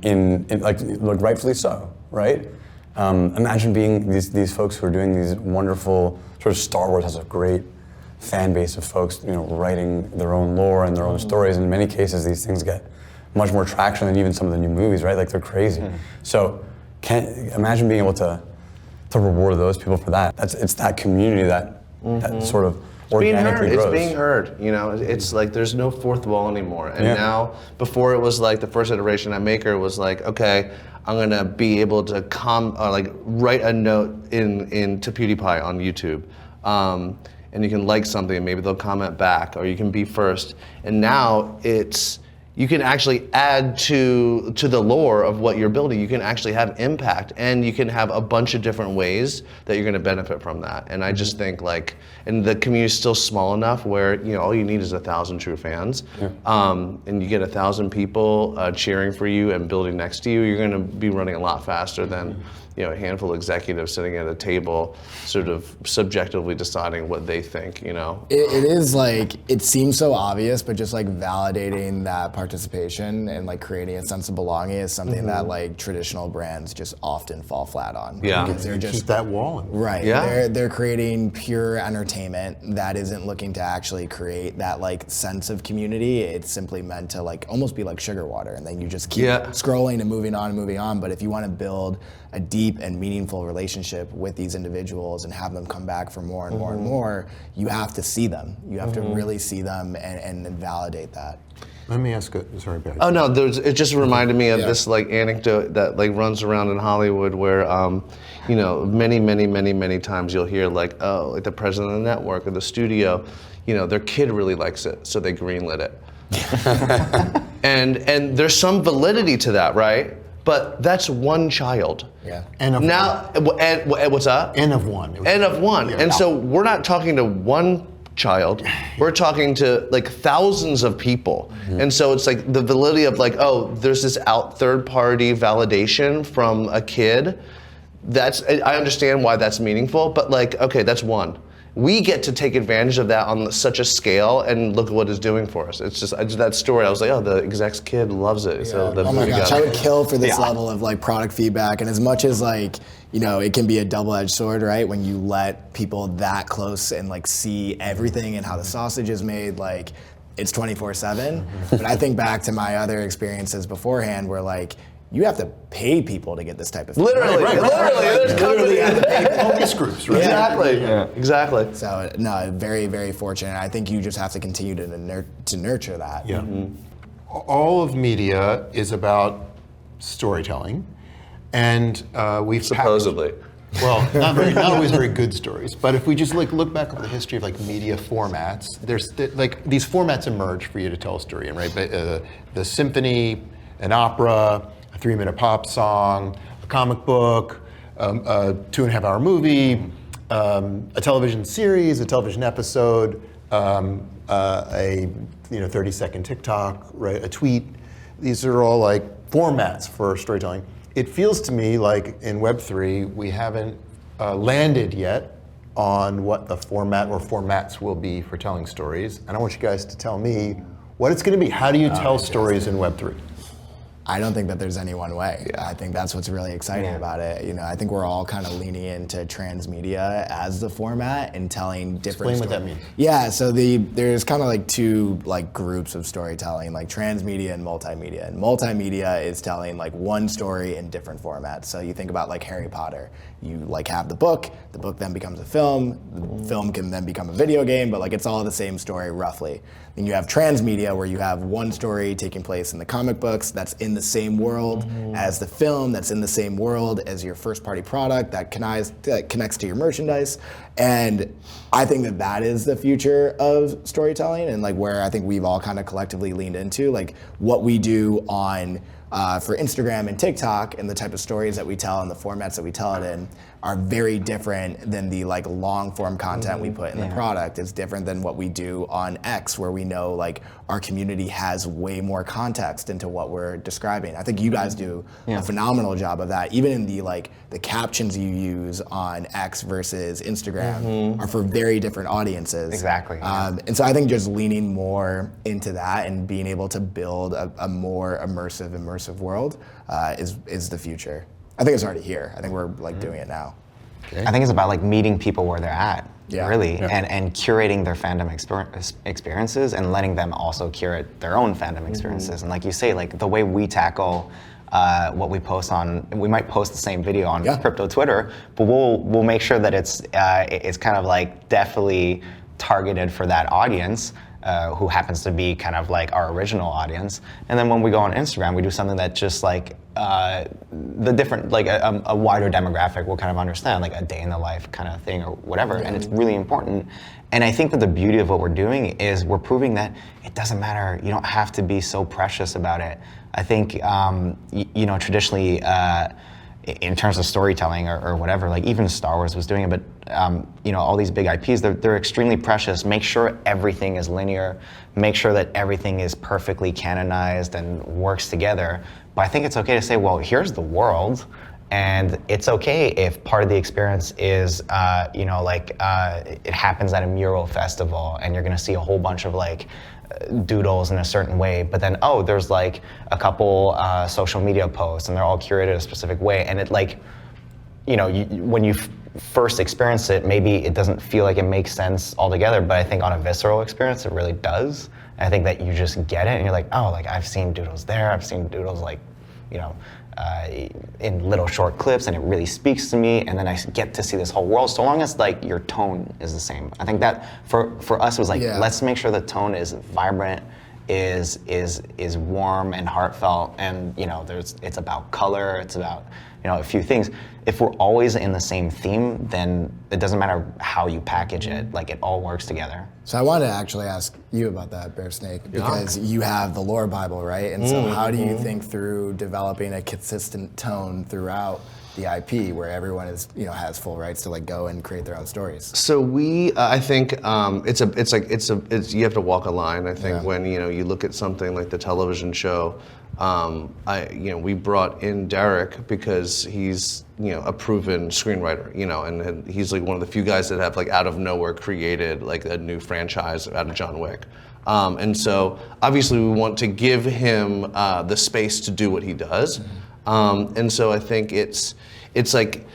in like rightfully so, right? Imagine being these folks who are doing these wonderful, sort of Star Wars has a great fan base of folks, writing their own lore and their own stories. In many cases, these things get much more traction than even some of the new movies, right? Like they're crazy. So imagine being able to reward those people for that. It's that community that sort of organically grows. It's being heard. It's like there's no fourth wall anymore. And now, before it was like the first iteration at Maker was like, okay, I'm gonna be able to write a note to PewDiePie on YouTube, and you can like something and maybe they'll comment back, or you can be first. And now you can actually add to the lore of what you're building. You can actually have impact, and you can have a bunch of different ways that you're going to benefit from that. And I just think and the community is still small enough where all you need is 1,000 true fans, and you get 1,000 people cheering for you and building next to you. You're going to be running a lot faster than a handful of executives sitting at a table, sort of subjectively deciding what they think. It is like, it seems so obvious, but just like validating that participation and like creating a sense of belonging is something that like traditional brands just often fall flat on. Yeah. Because they're just Keep that wall in. right. Yeah. They're creating pure entertainment that isn't looking to actually create that like sense of community. It's simply meant to like almost be like sugar water, and then you just keep scrolling and moving on and moving on. But if you want to build a deep and meaningful relationship with these individuals and have them come back for more and more and more, you have to see them. You have to really see them and validate that. Let me ask sorry, Barry. Oh no, it just reminded me of this like anecdote that like runs around in Hollywood where many times you'll hear like, oh, like the president of the network or the studio, their kid really likes it, so they greenlit it. and there's some validity to that, right? But that's one child. Yeah. N of now, one. and what's that? N of one. N of one. Yeah. And so we're not talking to one child, we're talking to like thousands of people. And so it's like the validity of like, oh, there's this third party validation from a kid. I understand why that's meaningful, but like, okay, that's one. we get to take advantage of that on such a scale, and look at what it's doing for us. It's just that story. I was like, oh, the exec's kid loves it. So oh my gosh, I would kill for this level of like product feedback, and as much as like, you know, it can be a double-edged sword, right? When you let people that close and like see everything and how the sausage is made, like it's 24/7. But I think back to my other experiences beforehand where like, you have to pay people to get this type of thing. Literally, there's company have to pay Focus groups, right? Exactly. So no, very, very fortunate. I think you just have to continue to nurture that. Yeah. All of media is about storytelling, and we've Supposedly. well, not always very good stories. But if we just look back over the history of like media formats, there's like these formats emerge for you to tell a story in, right? The symphony, an opera, a 3-minute pop song, a comic book, a 2.5-hour movie, a television series, a television episode, a 30-second TikTok, right? A tweet. These are all like formats for storytelling. It feels to me like in Web3 we haven't landed yet on what the format or formats will be for telling stories, and I want you guys to tell me what it's going to be. How do you tell stories in Web3? I don't think that there's any one way. I think that's what's really exciting about it. You know, I think we're all kind of leaning into transmedia as the format and telling different Explain what that means. Yeah, so there's kind of like two like groups of storytelling, like transmedia and multimedia. And multimedia is telling like one story in different formats. So you think about like Harry Potter. You like have the book then becomes a film, the film can then become a video game, but like it's all the same story roughly. Then you have transmedia where you have one story taking place in the comic books that's in the same world as the film, that's in the same world as your first party product that connects to your merchandise. And I think that is the future of storytelling, and like where I think we've all kind of collectively leaned into, like what we do on for Instagram and TikTok and the type of stories that we tell and the formats that we tell it in are very different than the like long form content we put in the product. It's different than what we do on X, where we know like our community has way more context into what we're describing. I think you guys do a phenomenal job of that. Even in the captions you use on X versus Instagram are for very different audiences. Exactly. And so I think just leaning more into that and being able to build a more immersive world is the future. I think it's already here. I think we're like doing it now. I think it's about like meeting people where they're at, really, and curating their fandom experiences and letting them also curate their own fandom experiences. And like you say, like the way we tackle what we post on, we might post the same video on crypto Twitter, but we'll make sure that it's kind of like definitely targeted for that audience. Who happens to be kind of like our original audience. And then when we go on Instagram, we do something that just like the different, like a wider demographic will kind of understand, like a day in the life kind of thing or whatever. And it's really important. And I think that the beauty of what we're doing is we're proving that it doesn't matter. You don't have to be so precious about it. I think, traditionally, in terms of storytelling or whatever, like even Star Wars was doing it, but all these big IPs, they're extremely precious. Make sure everything is linear. Make sure that everything is perfectly canonized and works together. But I think it's okay to say, well, here's the world, and it's okay if part of the experience is, it happens at a mural festival, and you're gonna see a whole bunch of like doodles in a certain way, but then there's like a couple social media posts and they're all curated a specific way, and it like when you first experience it, maybe it doesn't feel like it makes sense altogether, but I think on a visceral experience it really does. And I think that you just get it and you're like, oh, like I've seen doodles there, I've seen doodles like in little short clips, and it really speaks to me, and then I get to see this whole world, so long as like your tone is the same. I think that for us it was like, let's make sure the tone is vibrant, is warm and heartfelt, and it's about color, it's about a few things. If we're always in the same theme, then it doesn't matter how you package it, like it all works together. So I wanted to actually ask you about that, Bear Snake, because you have the lore Bible, right? And so how do you think through developing a consistent tone throughout the IP where everyone is, has full rights to like go and create their own stories? So I think you have to walk a line. I think when you look at something like the television show, we brought in Derek because he's a proven screenwriter, and he's like one of the few guys that have like out of nowhere created like a new franchise out of John Wick. And so obviously we want to give him the space to do what he does. And so I think it's like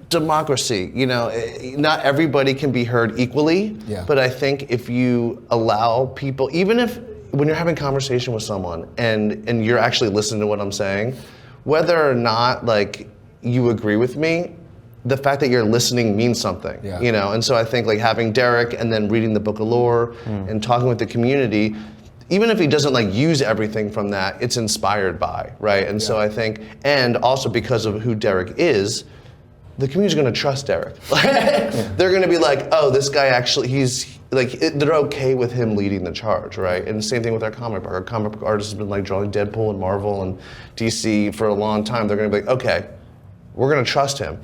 democracy, not everybody can be heard equally, but I think if you allow people, even if when you're having conversation with someone and you're actually listening to what I'm saying, whether or not like you agree with me, the fact that you're listening means something, and so I think like having Derek and then reading the book of lore and talking with the community, even if he doesn't like use everything from that, it's inspired by, right? And so I think, and also because of who Derek is, the community's gonna trust Derek. They're gonna be like, oh, this guy actually, they're okay with him leading the charge, right? And the same thing with our comic book. Our comic book artist has been like drawing Deadpool and Marvel and DC for a long time. They're gonna be like, okay, we're gonna trust him.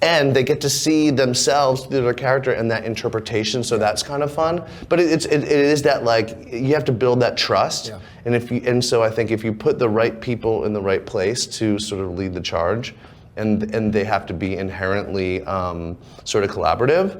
And they get to see themselves through their character and that interpretation, so that's kind of fun. But it is that like, you have to build that trust. And so I think if you put the right people in the right place to sort of lead the charge, and they have to be inherently sort of collaborative.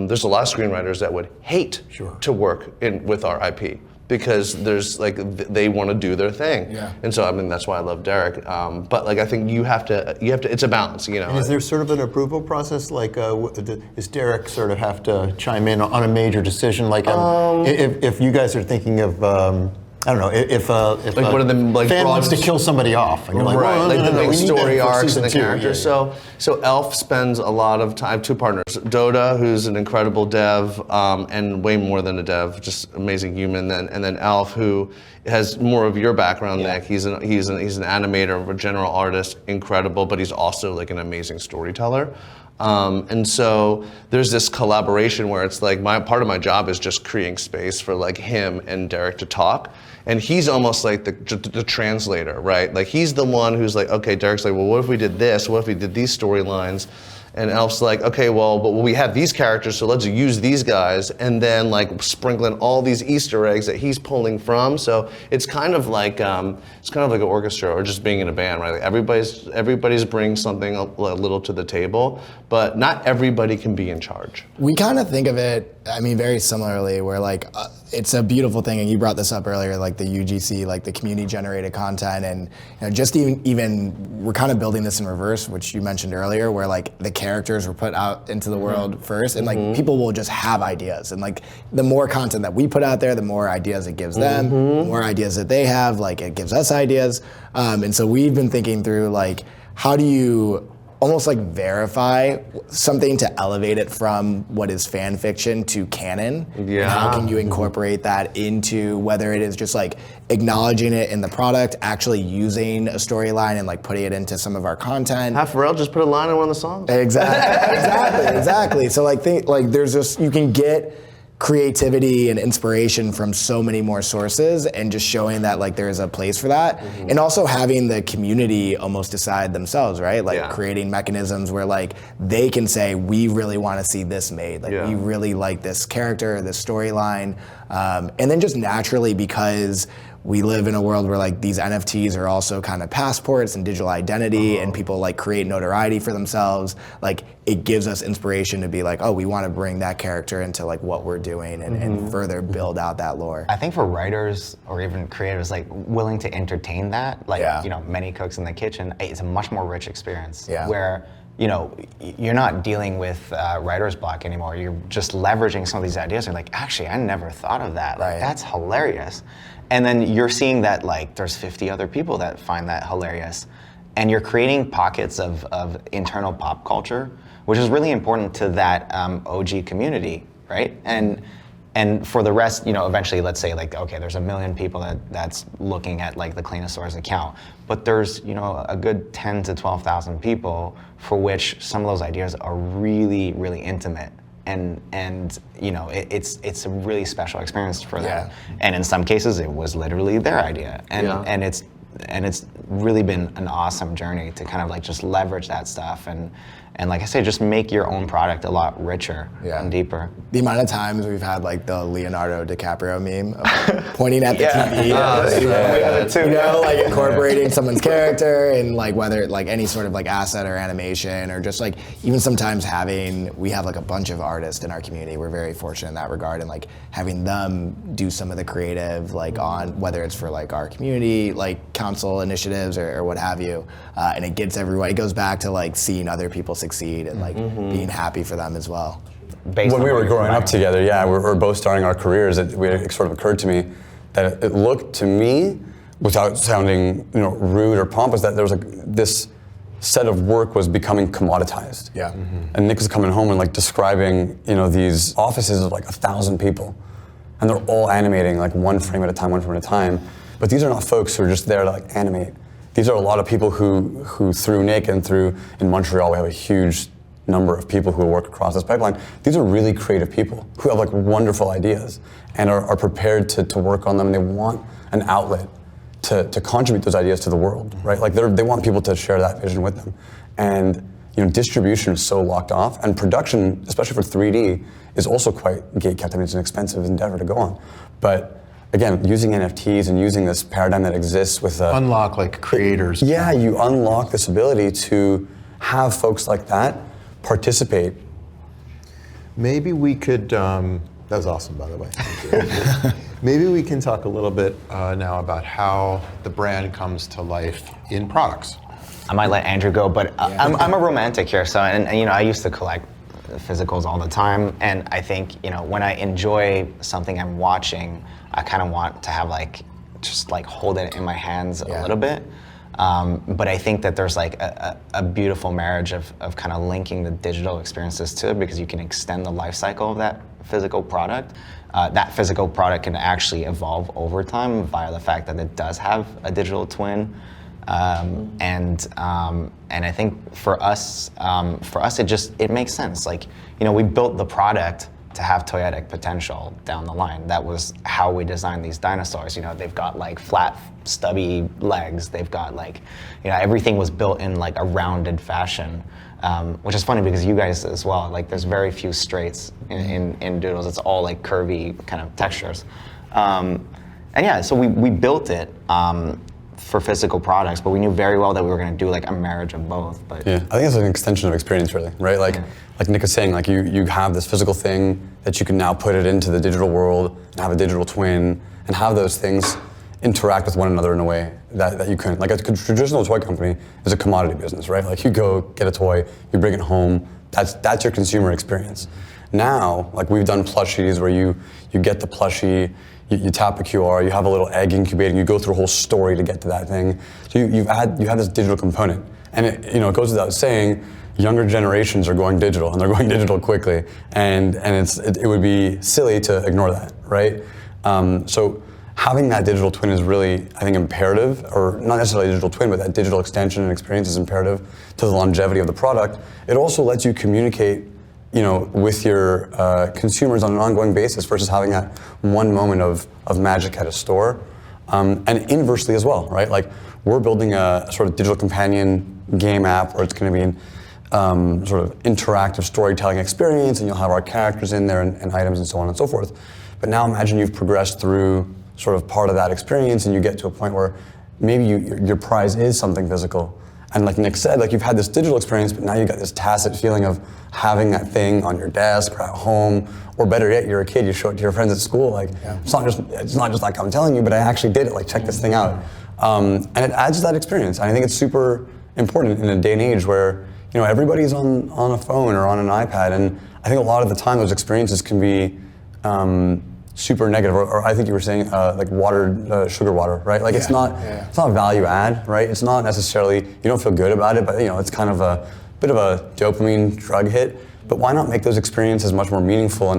There's a lot of screenwriters that would hate to work with our IP because there's like they want to do their thing. And so I mean that's why I love Derek. But like I think you have to. It's a balance, And is there sort of an approval process? Like, does Derek sort of have to chime in on a major decision? Like, if you guys are thinking of. I don't know, if like one of them like fan wants to kill somebody off, and you're like, right, well, like the big story arcs and the characters. So Elf spends a lot of time. Two partners, Dota, who's an incredible dev, and way more than a dev, just amazing human. And then Elf, who has more of your background, Nick. He's an animator, a general artist, incredible, but he's also like an amazing storyteller. And so there's this collaboration where it's like part of my job is just creating space for like him and Derek to talk. And he's almost like the translator, right? Like he's the one who's like, okay, Derek's like, well, what if we did this? What if we did these storylines? And Elf's like, okay, well, but we have these characters, so let's use these guys, and then like sprinkling all these Easter eggs that he's pulling from. So it's kind of like an orchestra or just being in a band, right? Like everybody's bringing something a little to the table, but not everybody can be in charge. We kind of think of it, I mean, very similarly, where like it's a beautiful thing, and you brought this up earlier, like the UGC, like the community-generated content, and just even we're kind of building this in reverse, which you mentioned earlier, where like the characters were put out into the world first, and like people will just have ideas, and like the more content that we put out there, the more ideas it gives them, the more ideas that they have, like it gives us ideas, and so we've been thinking through like, how do you almost like verify something to elevate it from what is fan fiction to canon? Yeah. And how can you incorporate that into whether it is just like acknowledging it in the product, actually using a storyline and like putting it into some of our content. Have Pharrell just put a line in one of the songs. Exactly. So like there's just, you can get creativity and inspiration from so many more sources, and just showing that like there is a place for that, and also having the community almost decide themselves, right? Like creating mechanisms where like they can say, we really want to see this made, like we really like this character, this storyline, and then just naturally, because we live in a world where like these NFTs are also kind of passports and digital identity, and people like create notoriety for themselves. Like it gives us inspiration to be like, oh, we want to bring that character into like what we're doing and further build out that lore. I think for writers or even creators like willing to entertain that, like many cooks in the kitchen, it's a much more rich experience where you're not dealing with writer's block anymore. You're just leveraging some of these ideas. You're like, actually, I never thought of that. Like, that's hilarious. And then you're seeing that like there's 50 other people that find that hilarious. And you're creating pockets of internal pop culture, which is really important to that OG community, right? And for the rest, eventually, let's say like, okay, there's 1 million people that's looking at like the Claynosaurz account, but there's a good 10 to 12,000 people for which some of those ideas are really, really intimate. And it's a really special experience for them. And in some cases, it was literally their idea. And it's it's really been an awesome journey to kind of like just leverage that stuff and like I say, just make your own product a lot richer and deeper. The amount of times we've had like the Leonardo DiCaprio meme of pointing at the TV, you know, like incorporating someone's character and like whether like any sort of like asset or animation or just like even sometimes we have like a bunch of artists in our community. We're very fortunate in that regard, and like having them do some of the creative like on whether it's for like our community like council initiatives or what have you, and it gets everyone. It goes back to like seeing other people succeed and like being happy for them as well. When we were growing up together, we were both starting our careers. It sort of occurred to me that it looked to me, without sounding rude or pompous, that there was like this set of work was becoming commoditized. Yeah. And Nick was coming home and like describing these offices of like 1,000 people, and they're all animating like one frame at a time. But these are not folks who are just there to like animate. These are a lot of people who through Nick and in Montreal, we have a huge number of people who work across this pipeline. These are really creative people who have like wonderful ideas and are prepared to work on them, and they want an outlet to contribute those ideas to the world, right? Like they want people to share that vision with them. And distribution is so locked off, and production, especially for 3D, is also quite gate-kept. I mean, it's an expensive endeavor to go on. But again, using NFTs and using this paradigm that exists with unlock like creators. Yeah, you unlock this ability to have folks like that participate. Maybe we could, that was awesome, by the way. Thank you. Maybe we can talk a little bit now about how the brand comes to life in products. I might let Andrew go, but I'm a romantic here, so and I used to collect physicals all the time, and I think when I enjoy something I'm watching, I kind of want to have just hold it in my hands a little bit. But I think that there's like a beautiful marriage of kind of linking the digital experiences to it, because you can extend the life cycle of that physical product. That physical product can actually evolve over time via the fact that it does have a digital twin. And I think for us it makes sense. Like, we built the product to have toyetic potential down the line. That was how we designed these dinosaurs. They've got like flat, stubby legs. They've got everything was built in like a rounded fashion, which is funny because you guys as well, like there's very few straights in Doodles. It's all like curvy kind of textures. So we built it for physical products, but we knew very well that we were going to do like a marriage of both. But yeah, I think it's an extension of experience, really, right? Like Nick is saying, like you have this physical thing that you can now put it into the digital world and have a digital twin and have those things interact with one another in a way that you couldn't. Like a traditional toy company is a commodity business, right? Like you go get a toy, you bring it home, that's your consumer experience. Now, like we've done plushies where you get the plushie, you tap a QR, you have a little egg incubating, you go through a whole story to get to that thing. So you have this digital component. And it goes without saying, younger generations are going digital, and they're going digital quickly. And it would be silly to ignore that, right? So having that digital twin is really, I think, imperative, or not necessarily a digital twin, but that digital extension and experience is imperative to the longevity of the product. It also lets you communicate with your consumers on an ongoing basis versus having that one moment of magic at a store. And inversely as well, right? Like we're building a sort of digital companion game app where it's going to be an sort of interactive storytelling experience, and you'll have our characters in there and items and so on and so forth. But now imagine you've progressed through sort of part of that experience and you get to a point where maybe your prize is something physical. And like Nick said, like you've had this digital experience, but now you've got this tacit feeling of having that thing on your desk or at home, or better yet, you're a kid, you show it to your friends at school. Like it's not just like I'm telling you, but I actually did it. Like check this thing out, and it adds to that experience. And I think it's super important in a day and age where everybody's on a phone or on an iPad, and I think a lot of the time those experiences can be super negative, or I think you were saying like sugar water, right? Like it's not value add, right? It's not necessarily, you don't feel good about it, but it's kind of a bit of a dopamine drug hit. But why not make those experiences much more meaningful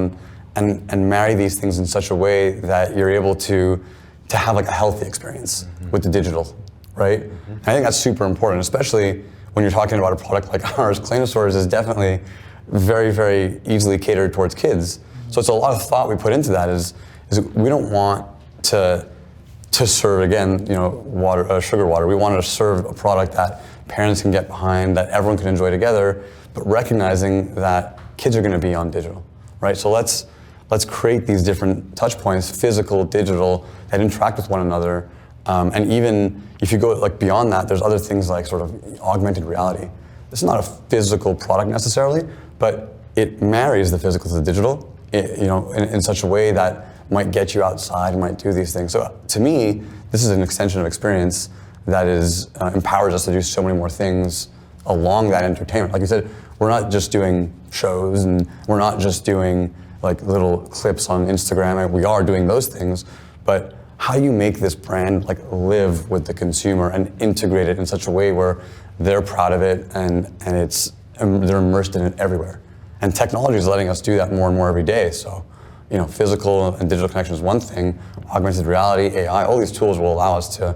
and marry these things in such a way that you're able to have like a healthy experience with the digital, right? And I think that's super important, especially when you're talking about a product like ours. Claynosaurz is definitely very, very easily catered towards kids. So it's a lot of thought we put into that is we don't want to to serve, again, water, sugar water. We wanted to serve a product that parents can get behind, that everyone can enjoy together, but recognizing that kids are going to be on digital, right? So let's create these different touch points, physical, digital, that interact with one another. And even if you go beyond that, there's other things like sort of augmented reality. This is not a physical product necessarily, but it marries the physical to the digital, in such a way that might get you outside and might do these things. So to me, this is an extension of experience that empowers us to do so many more things along that entertainment. Like you said, we're not just doing shows, and we're not just doing little clips on Instagram. We are doing those things, but how do you make this brand live with the consumer and integrate it in such a way where they're proud of it and they're immersed in it everywhere? And technology is letting us do that more and more every day. So, physical and digital connection is one thing. Augmented reality, AI, all these tools will allow us to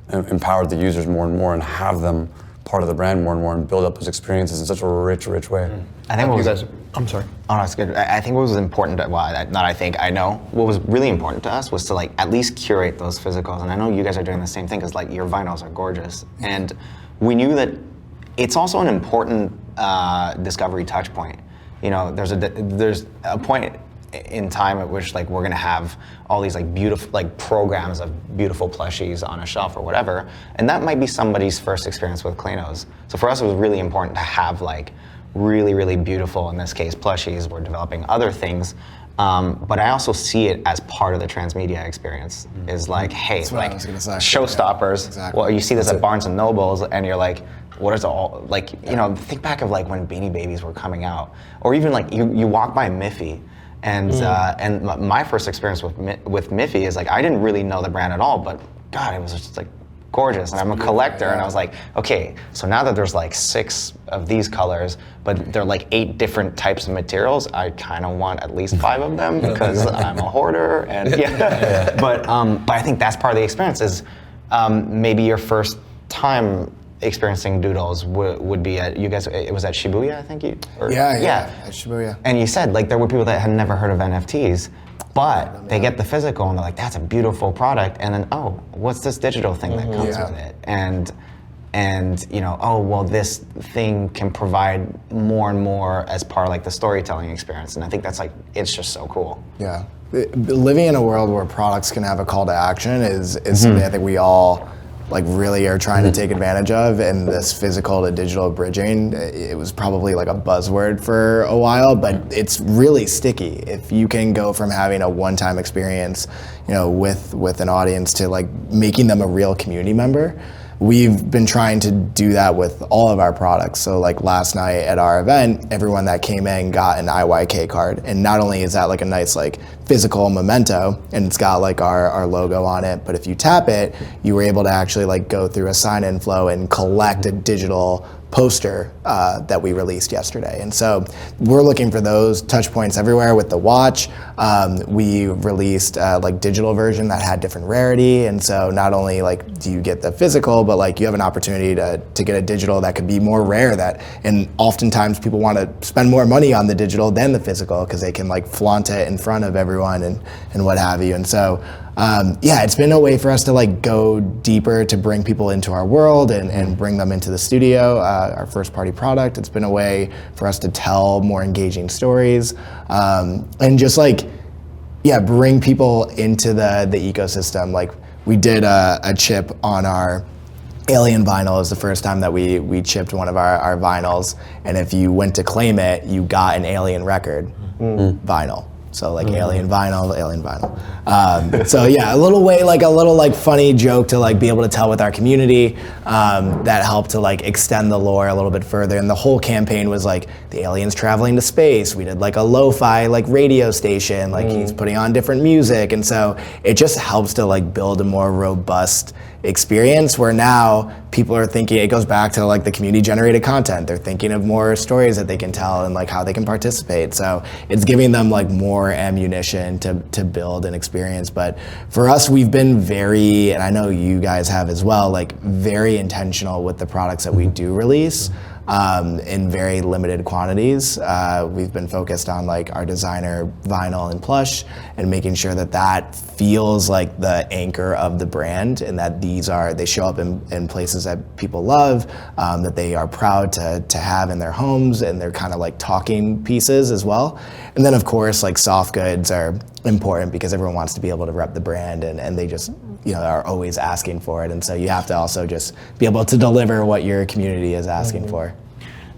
empower the users more and more and have them part of the brand more and more and build up those experiences in such a rich way. I think You guys, I'm sorry. Oh, no, it's good. I think what was important, I know, what was really important to us was to at least curate those physicals. And I know you guys are doing the same thing, because your vinyls are gorgeous. And we knew that it's also an important discovery touch point. There's a point in time at which we're gonna have all these beautiful programs of beautiful plushies on a shelf or whatever, and that might be somebody's first experience with Claynosaurz. So for us, it was really important to have really, really beautiful, in this case, plushies. We're developing other things, but I also see it as part of the transmedia experience. Is hey, That's what I was gonna say. showstoppers. Yeah, exactly. Well, you see this at Barnes and Nobles, and you're what is all think back of when Beanie Babies were coming out, or even you walk by Miffy. And my first experience with Miffy is I didn't really know the brand at all, but God, it was just gorgeous. And I'm a collector, and I was okay, so now that there's 6 of these colors, but they're 8 different types of materials, I kind of want at least 5 of them because I'm a hoarder. And but I think that's part of the experience. Is maybe your first time experiencing Doodles would be at, you guys, it was at Shibuya, I think you? Yeah, at Shibuya. And you said there were people that had never heard of NFTs, but they get the physical and they're that's a beautiful product, and then, oh, what's this digital thing that comes with it? And oh, well, this thing can provide more and more as part of the storytelling experience. And I think that's it's just so cool. Yeah. Living in a world where products can have a call to action is something I think we all really are trying to take advantage of, and this physical to digital bridging, it was probably a buzzword for a while, but it's really sticky. If you can go from having a one-time experience, with an audience to making them a real community member. We've been trying to do that with all of our products. So last night at our event, everyone that came in got an IYK card. And not only is that a nice physical memento, and it's got our logo on it, but if you tap it, you were able to actually go through a sign-in flow and collect a digital poster that we released yesterday. And so we're looking for those touch points everywhere with the watch. We released digital version that had different rarity. And so not only do you get the physical, but you have an opportunity to get a digital that could be more rare, and oftentimes people want to spend more money on the digital than the physical because they can flaunt it in front of everyone and what have you. And so it's been a way for us to go deeper, to bring people into our world and bring them into the studio, our first party product. It's been a way for us to tell more engaging stories, and just bring people into the ecosystem. We did a chip on our Alien vinyl. It was the first time that we chipped one of our vinyls, and if you went to claim it, you got an Alien record vinyl. So Alien vinyl. So yeah, a little way, a little funny joke to be able to tell with our community, that helped to extend the lore a little bit further. And the whole campaign was the aliens traveling to space. We did a lo-fi radio station, he's putting on different music. And so it just helps to build a more robust experience, where now people are thinking, it goes back to the community generated content. They're thinking of more stories that they can tell and how they can participate. So it's giving them more ammunition to build an experience. But for us, we've been very, and I know you guys have as well, very intentional with the products that we do release. in very limited quantities. We've been focused on like our designer vinyl and plush and making sure that that feels like the anchor of the brand, and that they show up in places that people love, that they are proud to have in their homes, and they're kind of like talking pieces as well. And then of course like soft goods are important because everyone wants to be able to rep the brand, and they just are always asking for it, and so you have to also just be able to deliver what your community is asking for.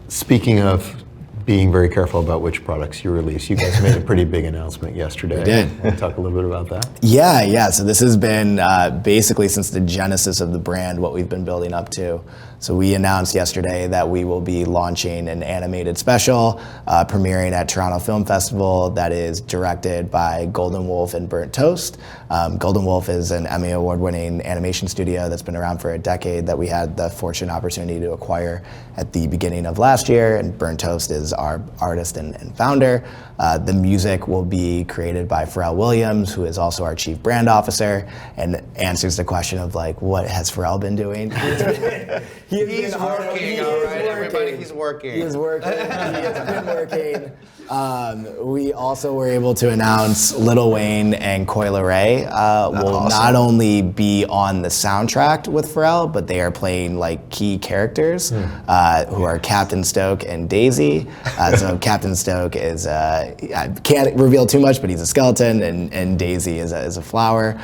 Speaking of being very careful about which products you release, you guys made a pretty big announcement yesterday. We did. Want to talk a little bit about that? Yeah. So this has been basically since the genesis of the brand, what we've been building up to. So we announced yesterday that we will be launching an animated special premiering at Toronto Film Festival that is directed by Golden Wolf and Burnt Toast. Golden Wolf is an Emmy Award-winning animation studio that's been around for a decade that we had the fortunate opportunity to acquire at the beginning of last year, and Burnt Toast is our artist and founder. The music will be created by Pharrell Williams, who is also our chief brand officer, and answers the question of like, what has Pharrell been doing? He's working, all right, everybody. He's working. He has been working. We also were able to announce Lil Wayne and Coi Leray will not only be on the soundtrack with Pharrell, but they are playing like key characters who are Captain Stoke and Daisy. So Captain Stoke is, I can't reveal too much, but he's a skeleton, and Daisy is a flower.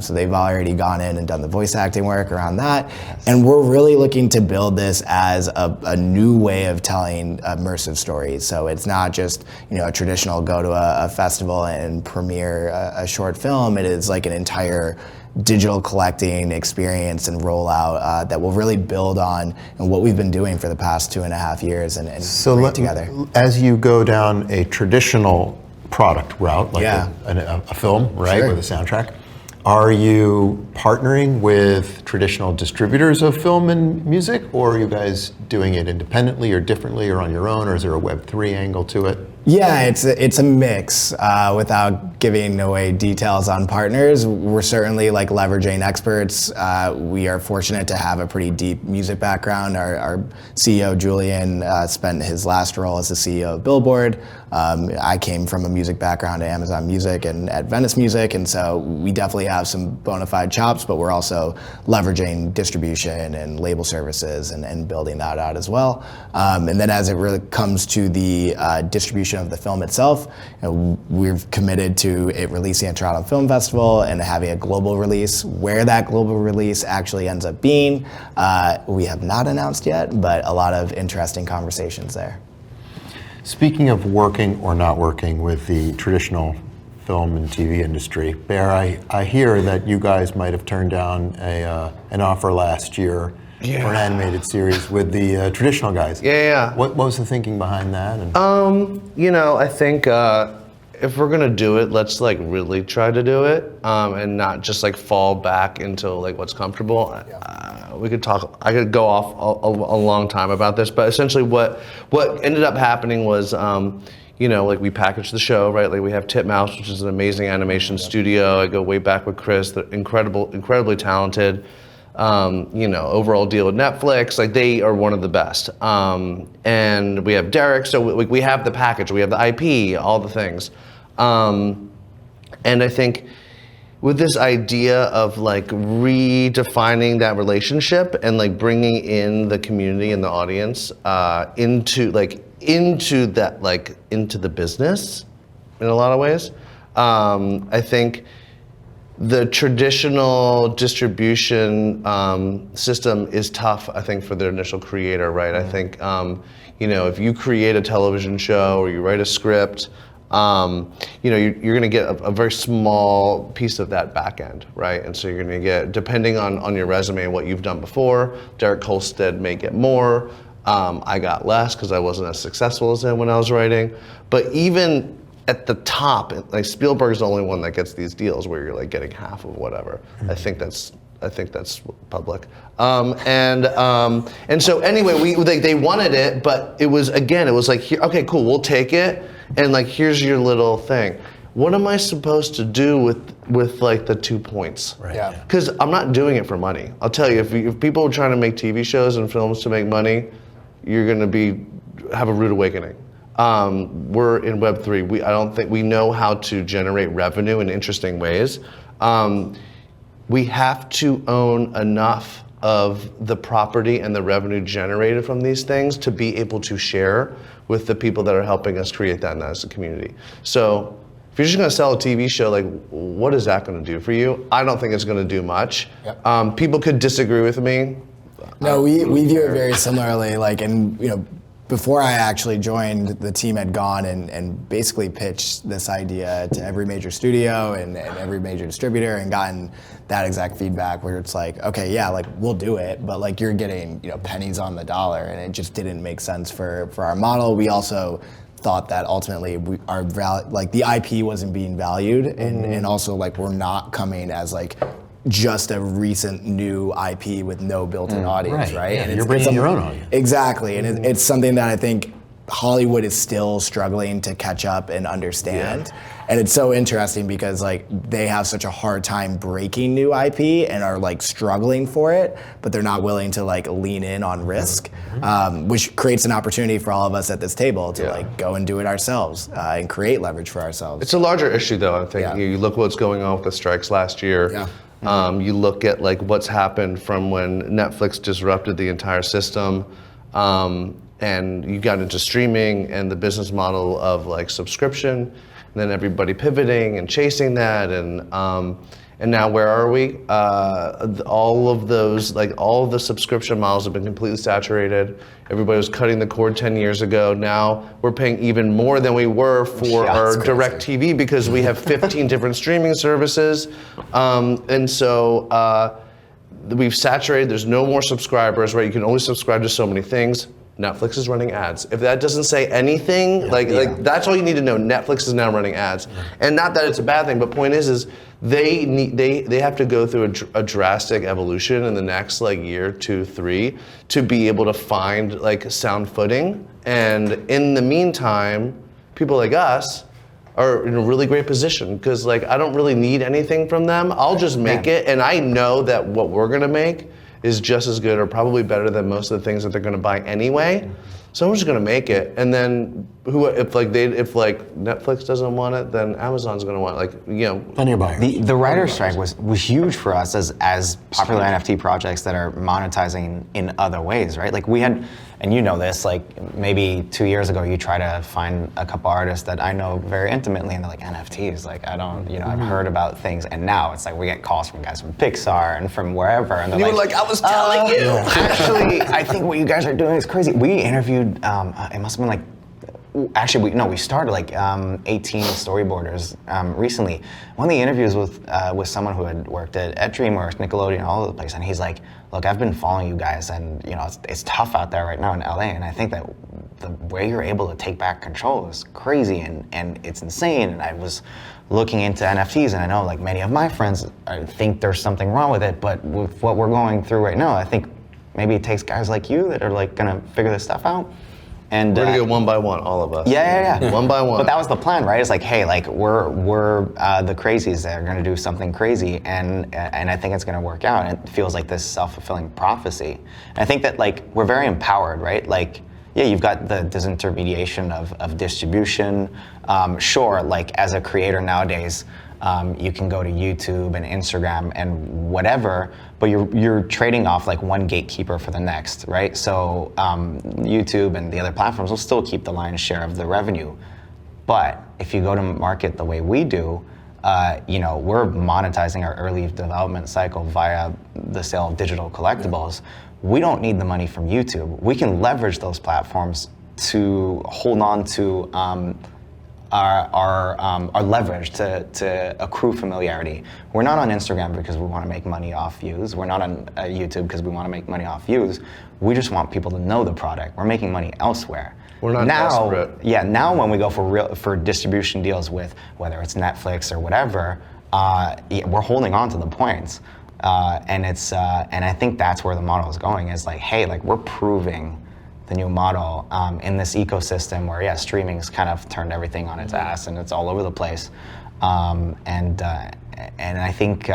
So they've already gone in and done the voice acting work around that. And we're really looking to build this as a new way of telling immersive stories. So it's not just a traditional go to a festival and premiere a short film. It is like an entire digital collecting experience and rollout that will really build on and what we've been doing for the past 2.5 years and bring it together. As you go down a traditional product route, like a film, right, Sure. with a soundtrack, are you partnering with traditional distributors of film and music, or are you guys doing it independently or differently or on your own, or is there a Web3 angle to it? Yeah, it's a mix. Without giving away details on partners, we're certainly like leveraging experts. We are fortunate to have a pretty deep music background. Our CEO, Julian, spent his last role as the CEO of Billboard. I came from a music background at Amazon Music and at Venice Music, and so we definitely have some bona fide chops, but we're also leveraging distribution and label services and building that out as well. And then as it really comes to the distribution of the film itself, we're committed to it releasing at Toronto Film Festival and having a global release. Where that global release actually ends up being, we have not announced yet, but a lot of interesting conversations there. Speaking of working or not working with the traditional film and TV industry, Bear, I hear that you guys might have turned down an offer last year for an animated series with the traditional guys. Yeah. What was the thinking behind that? And I think if we're gonna do it, let's like really try to do it, and not just like fall back into like what's comfortable. We could talk. I could go off a long time about this, but essentially, what ended up happening was, like we packaged the show, right? Like we have Titmouse, which is an amazing animation studio. I go way back with Chris. They're incredibly talented. Overall deal with Netflix, like they are one of the best. And we have Derek, so we have the package, we have the IP, all the things. And I think with this idea of like redefining that relationship and like bringing in the community and the audience into the business in a lot of ways, I think the traditional distribution system is tough, I think, for the initial creator, right? I think, if you create a television show or you write a script, you're going to get a very small piece of that back end, right? And so you're going to get, depending on your resume and what you've done before, Derek Kolstad may get more. I got less because I wasn't as successful as him when I was writing. But even at the top, like Spielberg's the only one that gets these deals where you're like getting half of whatever. I think that's public. And so anyway, they wanted it, but it was like, here, okay, cool, we'll take it, and like here's your little thing. What am I supposed to do with like the 2 points? Right. Yeah. Because I'm not doing it for money. I'll tell you, if people are trying to make TV shows and films to make money, you're going to have a rude awakening. We're in Web3. I don't think we know how to generate revenue in interesting ways. We have to own enough of the property and the revenue generated from these things to be able to share with the people that are helping us create that as a community. So if you're just going to sell a TV show, like, what is that going to do for you? I don't think it's going to do much. Yep. People could disagree with me. No, we view it very similarly. Like, and before I actually joined, the team had gone and basically pitched this idea to every major studio and every major distributor and gotten that exact feedback where it's like, okay, yeah, like we'll do it, but like you're getting pennies on the dollar, and it just didn't make sense for our model. We also thought that ultimately the IP wasn't being valued, and also like we're not coming as like just a recent new IP with no built-in audience, right? Yeah, and you're bringing your own audience. Exactly, and it's something that I think Hollywood is still struggling to catch up and understand. Yeah. And it's so interesting because like they have such a hard time breaking new IP and are like struggling for it, but they're not willing to like lean in on risk, which creates an opportunity for all of us at this table to like go and do it ourselves and create leverage for ourselves. It's a larger issue though, I think. Yeah. You look what's going on with the strikes last year. Yeah. You look at like what's happened from when Netflix disrupted the entire system, and you got into streaming and the business model of like subscription, and then everybody pivoting and chasing that, and now where are we? All of those, like all of the subscription models have been completely saturated. Everybody was cutting the cord 10 years ago. Now we're paying even more than we were for our direct TV because we have 15 different streaming services. And so we've saturated, there's no more subscribers, right? You can only subscribe to so many things. Netflix is running ads. If that doesn't say anything, like that's all you need to know. Netflix is now running ads, and not that it's a bad thing, but point is they have to go through a drastic evolution in the next like year, 2, 3, to be able to find like sound footing. And in the meantime, people like us are in a really great position because like I don't really need anything from them. I'll just make it, and I know that what we're gonna make is just as good or probably better than most of the things that they're going to buy anyway. So I'm just going to make it, and then if Netflix doesn't want it, then Amazon's going to want it. Plenty of buyers. The writer's strike was huge for us as popular NFT projects that are monetizing in other ways, right? Like we had, and you know this, like maybe 2 years ago you try to find a couple artists that I know very intimately, and they're like, NFTs, like I don't, I've heard about things, and now it's like we get calls from guys from Pixar and from wherever, and they're like, I was telling you. Actually, I think what you guys are doing is crazy. We interviewed, it must have been like, we started like 18 storyboarders recently. One of the interviews with someone who had worked at DreamWorks, Nickelodeon, all over the place, and he's like, look, I've been following you guys, and it's tough out there right now in LA, and I think that the way you're able to take back control is crazy, and it's insane. And I was looking into NFTs, and I know like many of my friends think there's something wrong with it, but with what we're going through right now, I think maybe it takes guys like you that are like gonna figure this stuff out. And we're gonna go one by one, all of us. Yeah. One by one. But that was the plan, right? It's like, hey, like we're the crazies that are gonna do something crazy, and I think it's gonna work out. And it feels like this self-fulfilling prophecy. And I think that like we're very empowered, right? Like, yeah, you've got the disintermediation of distribution. Sure, like as a creator nowadays, you can go to YouTube and Instagram and whatever, but you're trading off like one gatekeeper for the next, right? So YouTube and the other platforms will still keep the lion's share of the revenue. But if you go to market the way we do, we're monetizing our early development cycle via the sale of digital collectibles. We don't need the money from YouTube. We can leverage those platforms to hold on to our leverage to accrue familiarity. We're not on Instagram because we want to make money off views. We're not on YouTube because we want to make money off views. We just want people to know the product. We're making money elsewhere. We're not desperate. Yeah, now when we go for distribution deals with whether it's Netflix or whatever, we're holding on to the points. And I think that's where the model is going, is like, hey, like we're proving the new model in this ecosystem where, streaming's kind of turned everything on its ass and it's all over the place. And I think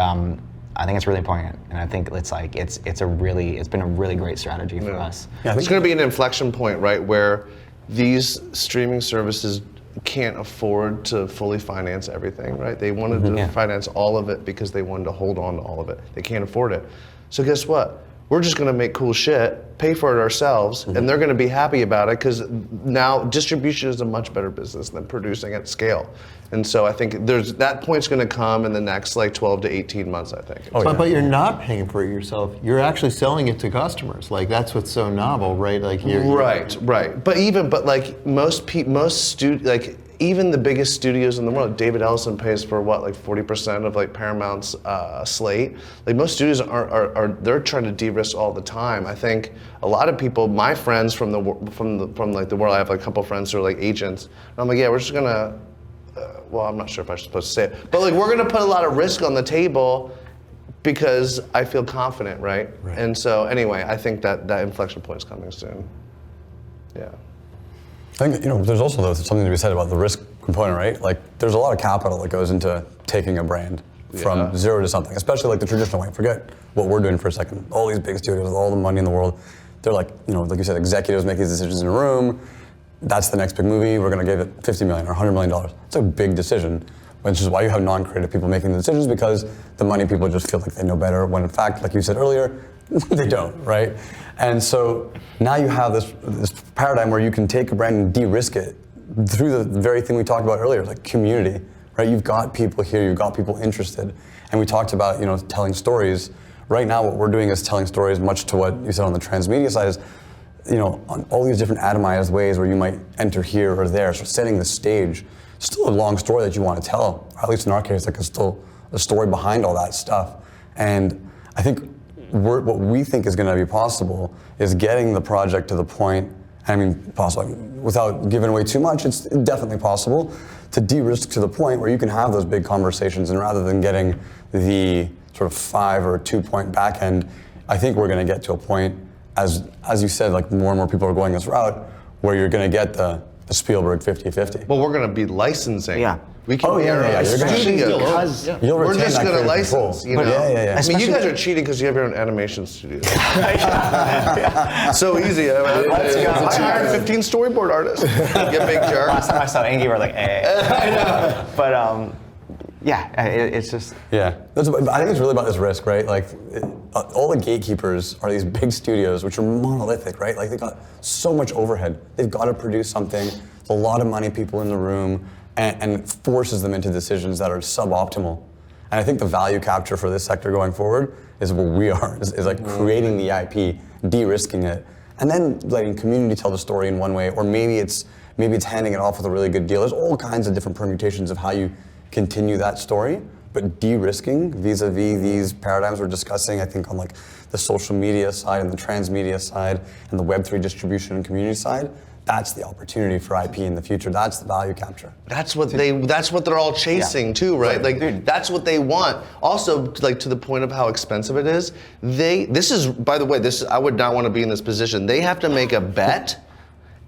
I think it's really important, and I think it's like it's been a really great strategy for us. Yeah, it's going to be an inflection point, right, where these streaming services can't afford to fully finance everything, right? They wanted to finance all of it because they wanted to hold on to all of it. They can't afford it. So guess what? We're just going to make cool shit, pay for it ourselves, and they're going to be happy about it because now distribution is a much better business than producing at scale. And so I think that point's going to come in the next like 12 to 18 months, I think. But you're not paying for it yourself. You're actually selling it to customers. Like that's what's so novel, right? Like right. But like even the biggest studios in the world, David Ellison pays for what, like 40% of like Paramount's slate. Like most studios they're trying to de-risk all the time. I think a lot of people, my friends from like the world, I have like a couple friends who are like agents, and I'm like, yeah, we're just gonna. Well, I'm not sure if I'm supposed to say it, but like we're gonna put a lot of risk on the table because I feel confident, right? And so anyway, I think that inflection point is coming soon. Yeah. I think there's also something to be said about the risk component, right? Like there's a lot of capital that goes into taking a brand from zero to something, especially like the traditional way. Forget what we're doing for a second. All these big studios with all the money in the world, they're like, like you said, executives make these decisions in a room. That's the next big movie. We're going to give it $50 million or $100 million. It's a big decision, which is why you have non-creative people making the decisions because the money people just feel like they know better when in fact, like you said earlier, they don't, right? And so now you have this paradigm where you can take a brand and de-risk it through the very thing we talked about earlier, like community, right? You've got people here, you've got people interested. And we talked about, telling stories. Right now what we're doing is telling stories, much to what you said on the transmedia side is, on all these different atomized ways where you might enter here or there. So setting the stage, still a long story that you want to tell, or at least in our case, like it's still a story behind all that stuff. And I think what we think is going to be possible is getting the project to the point, possible, without giving away too much, it's definitely possible to de-risk to the point where you can have those big conversations, and rather than getting the sort of 5 or 2 point back end, I think we're going to get to a point, as you said, like more and more people are going this route, where you're going to get the Spielberg 50-50. Well, we're going to be licensing. Yeah. We can be our studio. We're just going to license. Yeah. I mean, you guys are cheating because you have your own animation studio. So easy. I hired 15 storyboard artists. You big jerk. Last time I saw Angie, we're like, I know. But it's just. Yeah, I think it's really about this risk, right? Like, all the gatekeepers are these big studios, which are monolithic, right? Like, they've got so much overhead. They've got to produce something, a lot of money, people in the room, and it forces them into decisions that are suboptimal. And I think the value capture for this sector going forward is what we are, is like creating the IP, de-risking it, and then letting community tell the story in one way, or maybe it's handing it off with a really good deal. There's all kinds of different permutations of how you continue that story, but de-risking vis-a-vis these paradigms we're discussing, I think on like the social media side and the transmedia side and the Web3 distribution and community side, that's the opportunity for IP in the future. That's the value capture. That's what they're all chasing too, right? Like that's what they want. Also, like to the point of how expensive it is, this is, by the way, I would not want to be in this position. They have to make a bet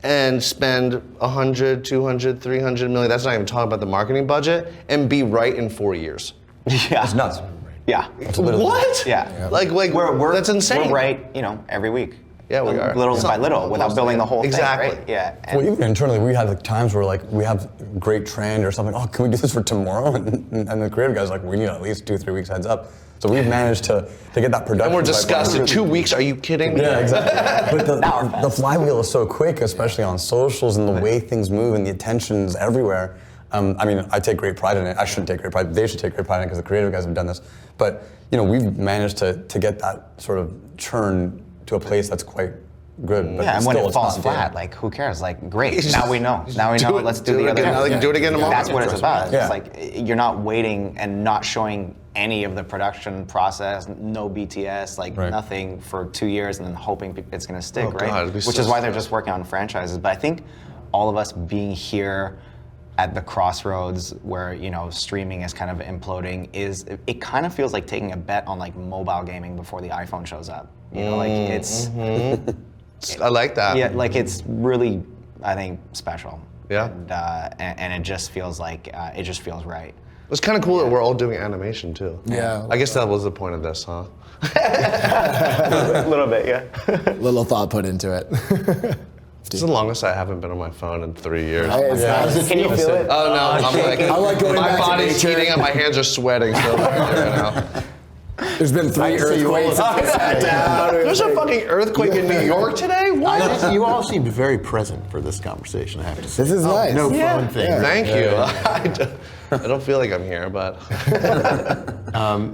and spend 100, 200, 300 million, that's not even talking about the marketing budget, and be right in 4 years. Yeah. It's nuts. Yeah. What? Yeah. Like that's insane. We're right, every week. Yeah, we are. Little by little, without building the whole thing, right? Yeah. Well, even internally, we had like times where like we have great trend or something. Oh, can we do this for tomorrow? And the creative guy's like, we need at least 2-3 weeks heads up. So we've managed to get that production. And we're discussing 2 weeks. Are you kidding me? Yeah, exactly. But the flywheel is so quick, especially on socials and the way things move and the attention's everywhere. I take great pride in it. I shouldn't take great pride. They should take great pride in it because the creative guys have done this. But we've managed to get that sort of churn to a place that's quite good. But and when it falls flat, like who cares? Like great, now we know. Let's do the other. Do it again tomorrow. That's what it's about. Yeah. It's like you're not waiting and not showing any of the production process, no BTS, nothing for 2 years, and then hoping it's going to stick, right? God, which is why they're just working on franchises. But I think all of us being here at the crossroads where streaming is kind of imploding, it kind of feels like taking a bet on like mobile gaming before the iPhone shows up. It's. I like that. Yeah, like it's really, I think, special. Yeah. And it just feels like it just feels right. It's kind of cool that we're all doing animation too. Yeah. I guess that was the point of this, huh? A little bit, yeah. Little thought put into it. It's the longest I haven't been on my phone in 3 years. Can you feel it? Oh no, I like going my back to body's nature. heating up, my hands are sweating so bad right now. There's been 3 earthquakes. There's a fucking earthquake in New York today? What? You all seemed very present for this conversation, I have to say. This is nice. No fun thing. Yeah. Thank you. I don't feel like I'm here, but.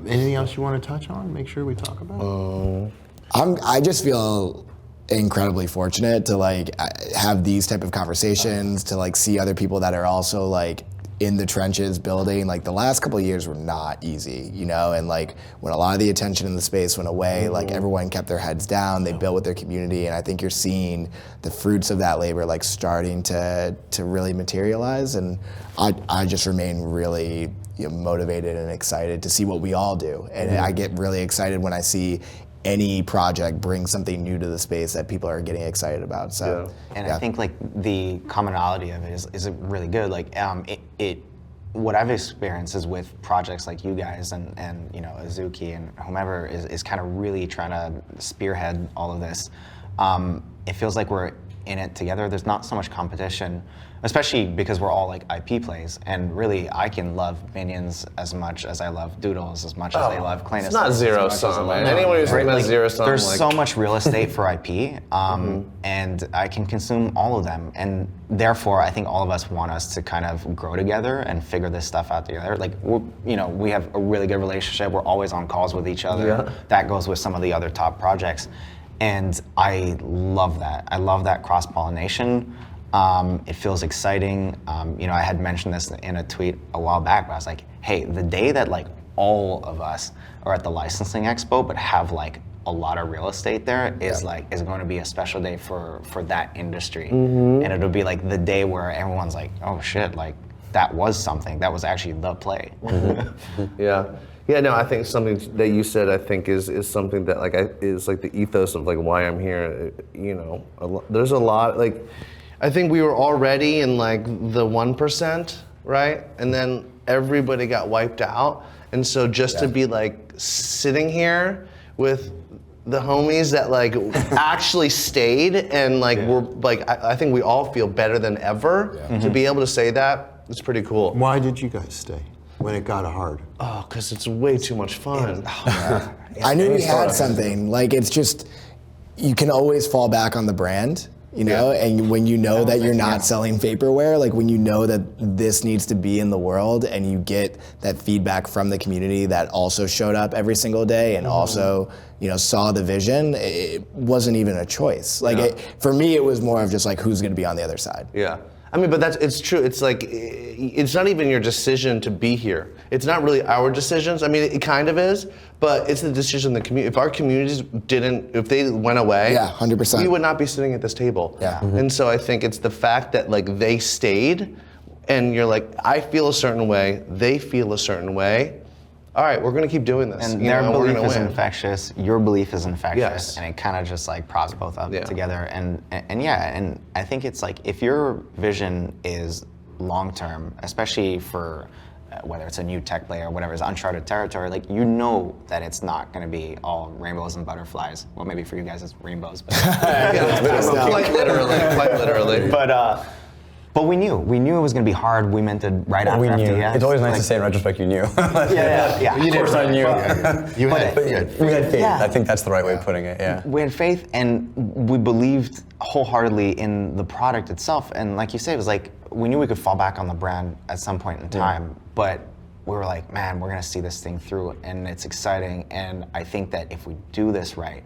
Anything else you want to touch on? Make sure we talk about. I just feel incredibly fortunate to like have these type of conversations, to like see other people that are also like in the trenches building. Like the last couple of years were not easy, you know, and like when a lot of the attention in the space went away, like everyone kept their heads down, they built with their community, and I think you're seeing the fruits of that labor like starting to really materialize, and I just remain really motivated and excited to see what we all do, and I get really excited when I see any project bring something new to the space that people are getting excited about. So, And I think like the commonality of it is really good. Like what I've experienced is with projects like you guys and Azuki and whomever is kind of really trying to spearhead all of this. It feels like we're in it together. There's not so much competition, especially because we're all like IP plays, and really I can love Minions as much as I love Doodles, as much as I love Claynosaurz. It's not zero sum, man. Anyone who's talking about zero sum, there's like, so much real estate for IP, and I can consume all of them, and therefore I think all of us want us to kind of grow together and figure this stuff out together. Like we have a really good relationship. We're always on calls with each other. Yeah. That goes with some of the other top projects. And I love that. I love that cross-pollination. It feels exciting. I had mentioned this in a tweet a while back, but I was like, hey, the day that like all of us are at the licensing expo but have like a lot of real estate there is going to be a special day for that industry. And it'll be like the day where everyone's like, oh shit, like that was something. That was actually the play. Yeah. Yeah, no, I think something that you said, I think is something that like is like the ethos of like why I'm here. There's a lot, like, I think we were already in like the 1%, right? And then everybody got wiped out. And so just to be like sitting here with the homies that like actually stayed and like we're like, I think we all feel better than ever. To be able to say that, it's pretty cool. Why did you guys stay when it got hard? Oh, because it's way too much fun. I knew we had something. Like it's just, you can always fall back on the brand, and when you know that you're not selling vaporware, like when you know that this needs to be in the world and you get that feedback from the community that also showed up every single day and also, saw the vision, it wasn't even a choice. Like for me, it was more of just like, who's gonna be on the other side? Yeah. I mean, but it's true. It's like, it's not even your decision to be here. It's not really our decisions. I mean, it kind of is, but it's the decision of the community. If our communities if they went away, 100%. we would not be sitting at this table. Yeah. And so I think it's the fact that like they stayed and you're like, I feel a certain way, they feel a certain way. All right, we're gonna keep doing this. And their we're belief gonna is win. infectious, your belief is infectious, Yes. and it kind of just like props both up together. And I think it's like, if your vision is long-term, especially for whether it's a new tech player or whatever, is uncharted territory, like that it's not gonna be all rainbows and butterflies. Well, maybe for you guys it's rainbows, but Quite literally. But we knew it was going to be hard. We meant it right after We knew. FTX. It's always nice to say in retrospect you knew. Yeah. Of course I knew. You had We had faith. Yeah. I think that's the right way of putting it, yeah. We had faith, and we believed wholeheartedly in the product itself. And like you said, it was like, we knew we could fall back on the brand at some point in time, but we were like, man, we're going to see this thing through, and it's exciting. And I think that if we do this right,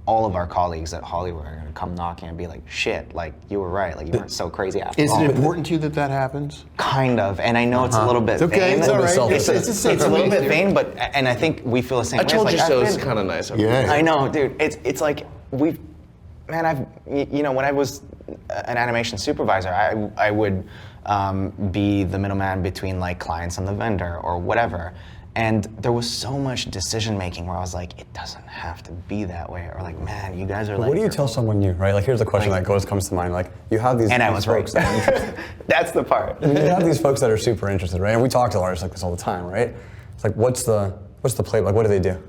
all of our colleagues at Hollywood are going to come knocking and be like, shit, like you were right, like you weren't so crazy after all. Is it important to you that happens? Kind of, and I know it's a little bit vain. It's all right. It's a little bit vain, but and I think we feel the same I way. told It's you like, so. I've It's been- kind of nice. Yeah. I know, dude. It's like when I was an animation supervisor, I would be the middleman between like clients and the vendor or whatever. And there was so much decision making where I was like, it doesn't have to be that way, or like, man, you guys are like. What do you tell someone new, right? Like, here's a question that comes to mind. Like, you have these. And I these was folks right. that are interested. That's the part. You have these folks that are super interested, right? And we talk to artists like this all the time, right? It's like, what's the playbook? What do they do?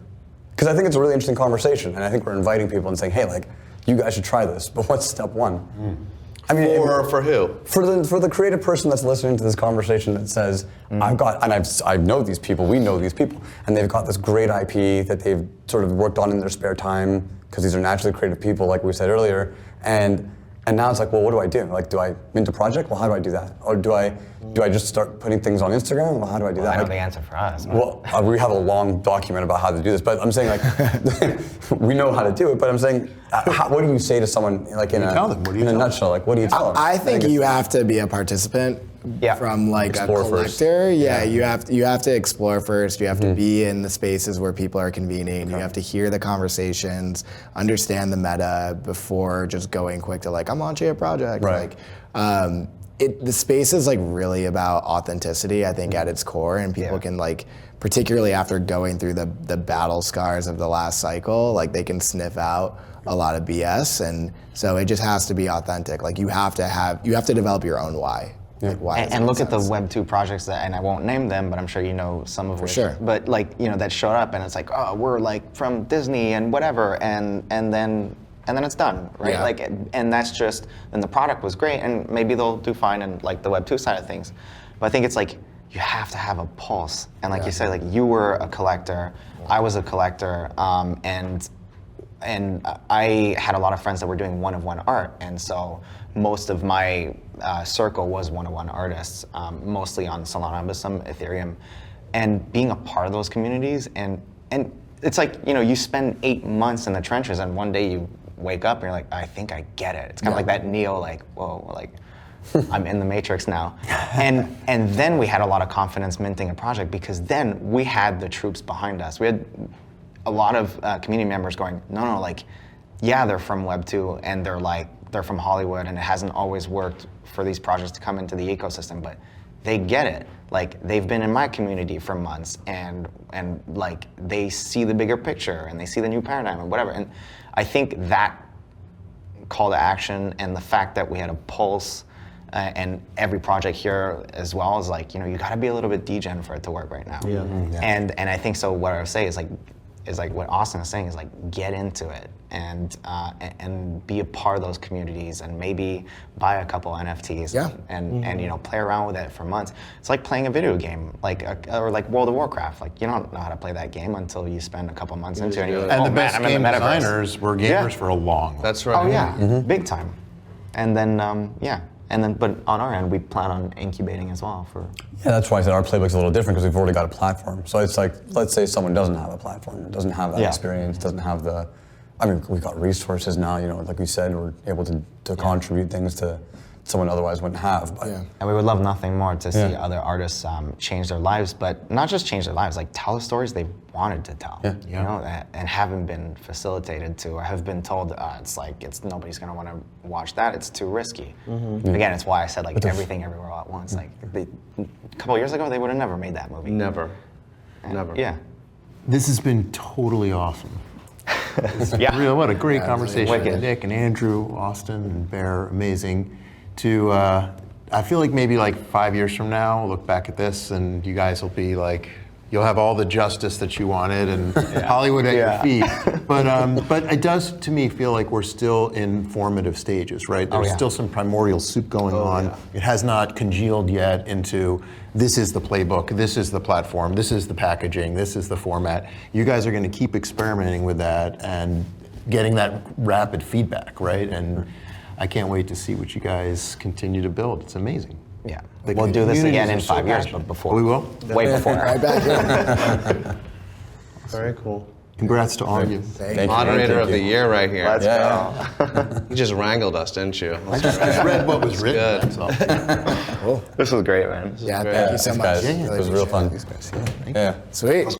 Because I think it's a really interesting conversation, and I think we're inviting people and saying, hey, like, you guys should try this. But what's step one? I mean, For who? For the creative person that's listening to this conversation that says, I know these people, we know these people, and they've got this great IP that they've sort of worked on in their spare time, because these are naturally creative people, like we said earlier, and now it's like, well, what do I do? Like, do I mint a project? Well, how do I do that? Or do I just start putting things on Instagram? Well, how do I do that? I know Like, the answer for us. well, we have a long document about how to do this, but I'm saying, like, we know how to do it, but I'm saying, what do you say to someone, like, in a nutshell? Like, what do you tell them? I think you have to be a participant from like Explore a collector. You have to explore first. You have to be in the spaces where people are convening. You have to hear the conversations, understand the meta before just going quick to like, I'm launching a project. Right. Like, the space is like really about authenticity, I think, at its core, and people can like, particularly after going through the battle scars of the last cycle, like they can sniff out a lot of BS, and so it just has to be authentic. Like you have to develop your own why. Like why And look at the Web2 projects that, and I won't name them, but I'm sure you know some of which. sure. But like, you know, that showed up and it's like, oh, we're like from Disney and whatever, and then it's done, right? Yeah. Like, and that's just, and the product was great, and maybe they'll do fine in like the Web2 side of things. But I think it's like, you have to have a pulse. And like you said, like you were a collector, I was a collector, and I had a lot of friends that were doing one-of-one art, and so most of my circle was one-of-one artists, mostly on Solana, but some Ethereum, and being a part of those communities, and it's like, you know, you spend 8 months in the trenches, and one day you wake up and you're like, I think I get it. It's kind of like that Neo, like, whoa, like, I'm in the Matrix now. And then we had a lot of confidence minting a project, because then we had the troops behind us. We had a lot of community members going, no, like, yeah, they're from Web2 and they're from Hollywood, and it hasn't always worked for these projects to come into the ecosystem, but they get it. Like, they've been in my community for months, and like, they see the bigger picture and they see the new paradigm and whatever. And I think that call to action and the fact that we had a pulse, and every project here as well, is like, you know, you got to be a little bit degen for it to work right now. And I think so. What I would say is like what Austin is saying is like, get into it and be a part of those communities, and maybe buy a couple NFTs and you know, play around with it for months. It's like playing a video game, or like World of Warcraft. Like, you don't know how to play that game until you spend a couple months into it. And you're like, And oh, the best man, I'm in game the metaverse. designers were gamers for a long. That's right. Oh yeah, big time. And then but on our end, we plan on incubating as well for. Yeah, that's why I said our playbook's a little different, because we've already got a platform. So it's like, let's say someone doesn't have a platform, doesn't have that experience, doesn't have the, I mean, we've got resources now, you know, like we said, we're able to contribute things to someone otherwise wouldn't have. But And we would love nothing more to see other artists change their lives, but not just change their lives, like tell the stories they wanted to tell, you know, and haven't been facilitated to, or have been told it's like, nobody's gonna wanna watch that, it's too risky. Again, it's why I said like everything everywhere all at once. Like a couple of years ago, they would have never made that movie. Never. Yeah. This has been totally awesome. Yeah. Real, what a great conversation. Wicked. Nick and Andrew, Austin and Bear, amazing. I feel like maybe like 5 years from now, we'll look back at this and you guys will be like, you'll have all the justice that you wanted and Hollywood at your feet. But it does, to me, feel like we're still in formative stages, right? There's still some primordial soup going on. It has not congealed yet into, this is the playbook, this is the platform, this is the packaging, this is the format. You guys are going to keep experimenting with that and getting that rapid feedback, right? And I can't wait to see what you guys continue to build. It's amazing. Yeah. The We'll do this again in communities are so 5 years, passionate. but before. We will? Way before. Right back here. Very cool. Congrats to all of you. Thank you. Moderator of the year right here. Let's go. You just wrangled us, didn't you? I just read what was written. Good. That's all. This was great, man. Yeah, thank you so Thanks, much. guys. It was real fun. Yeah. Sweet.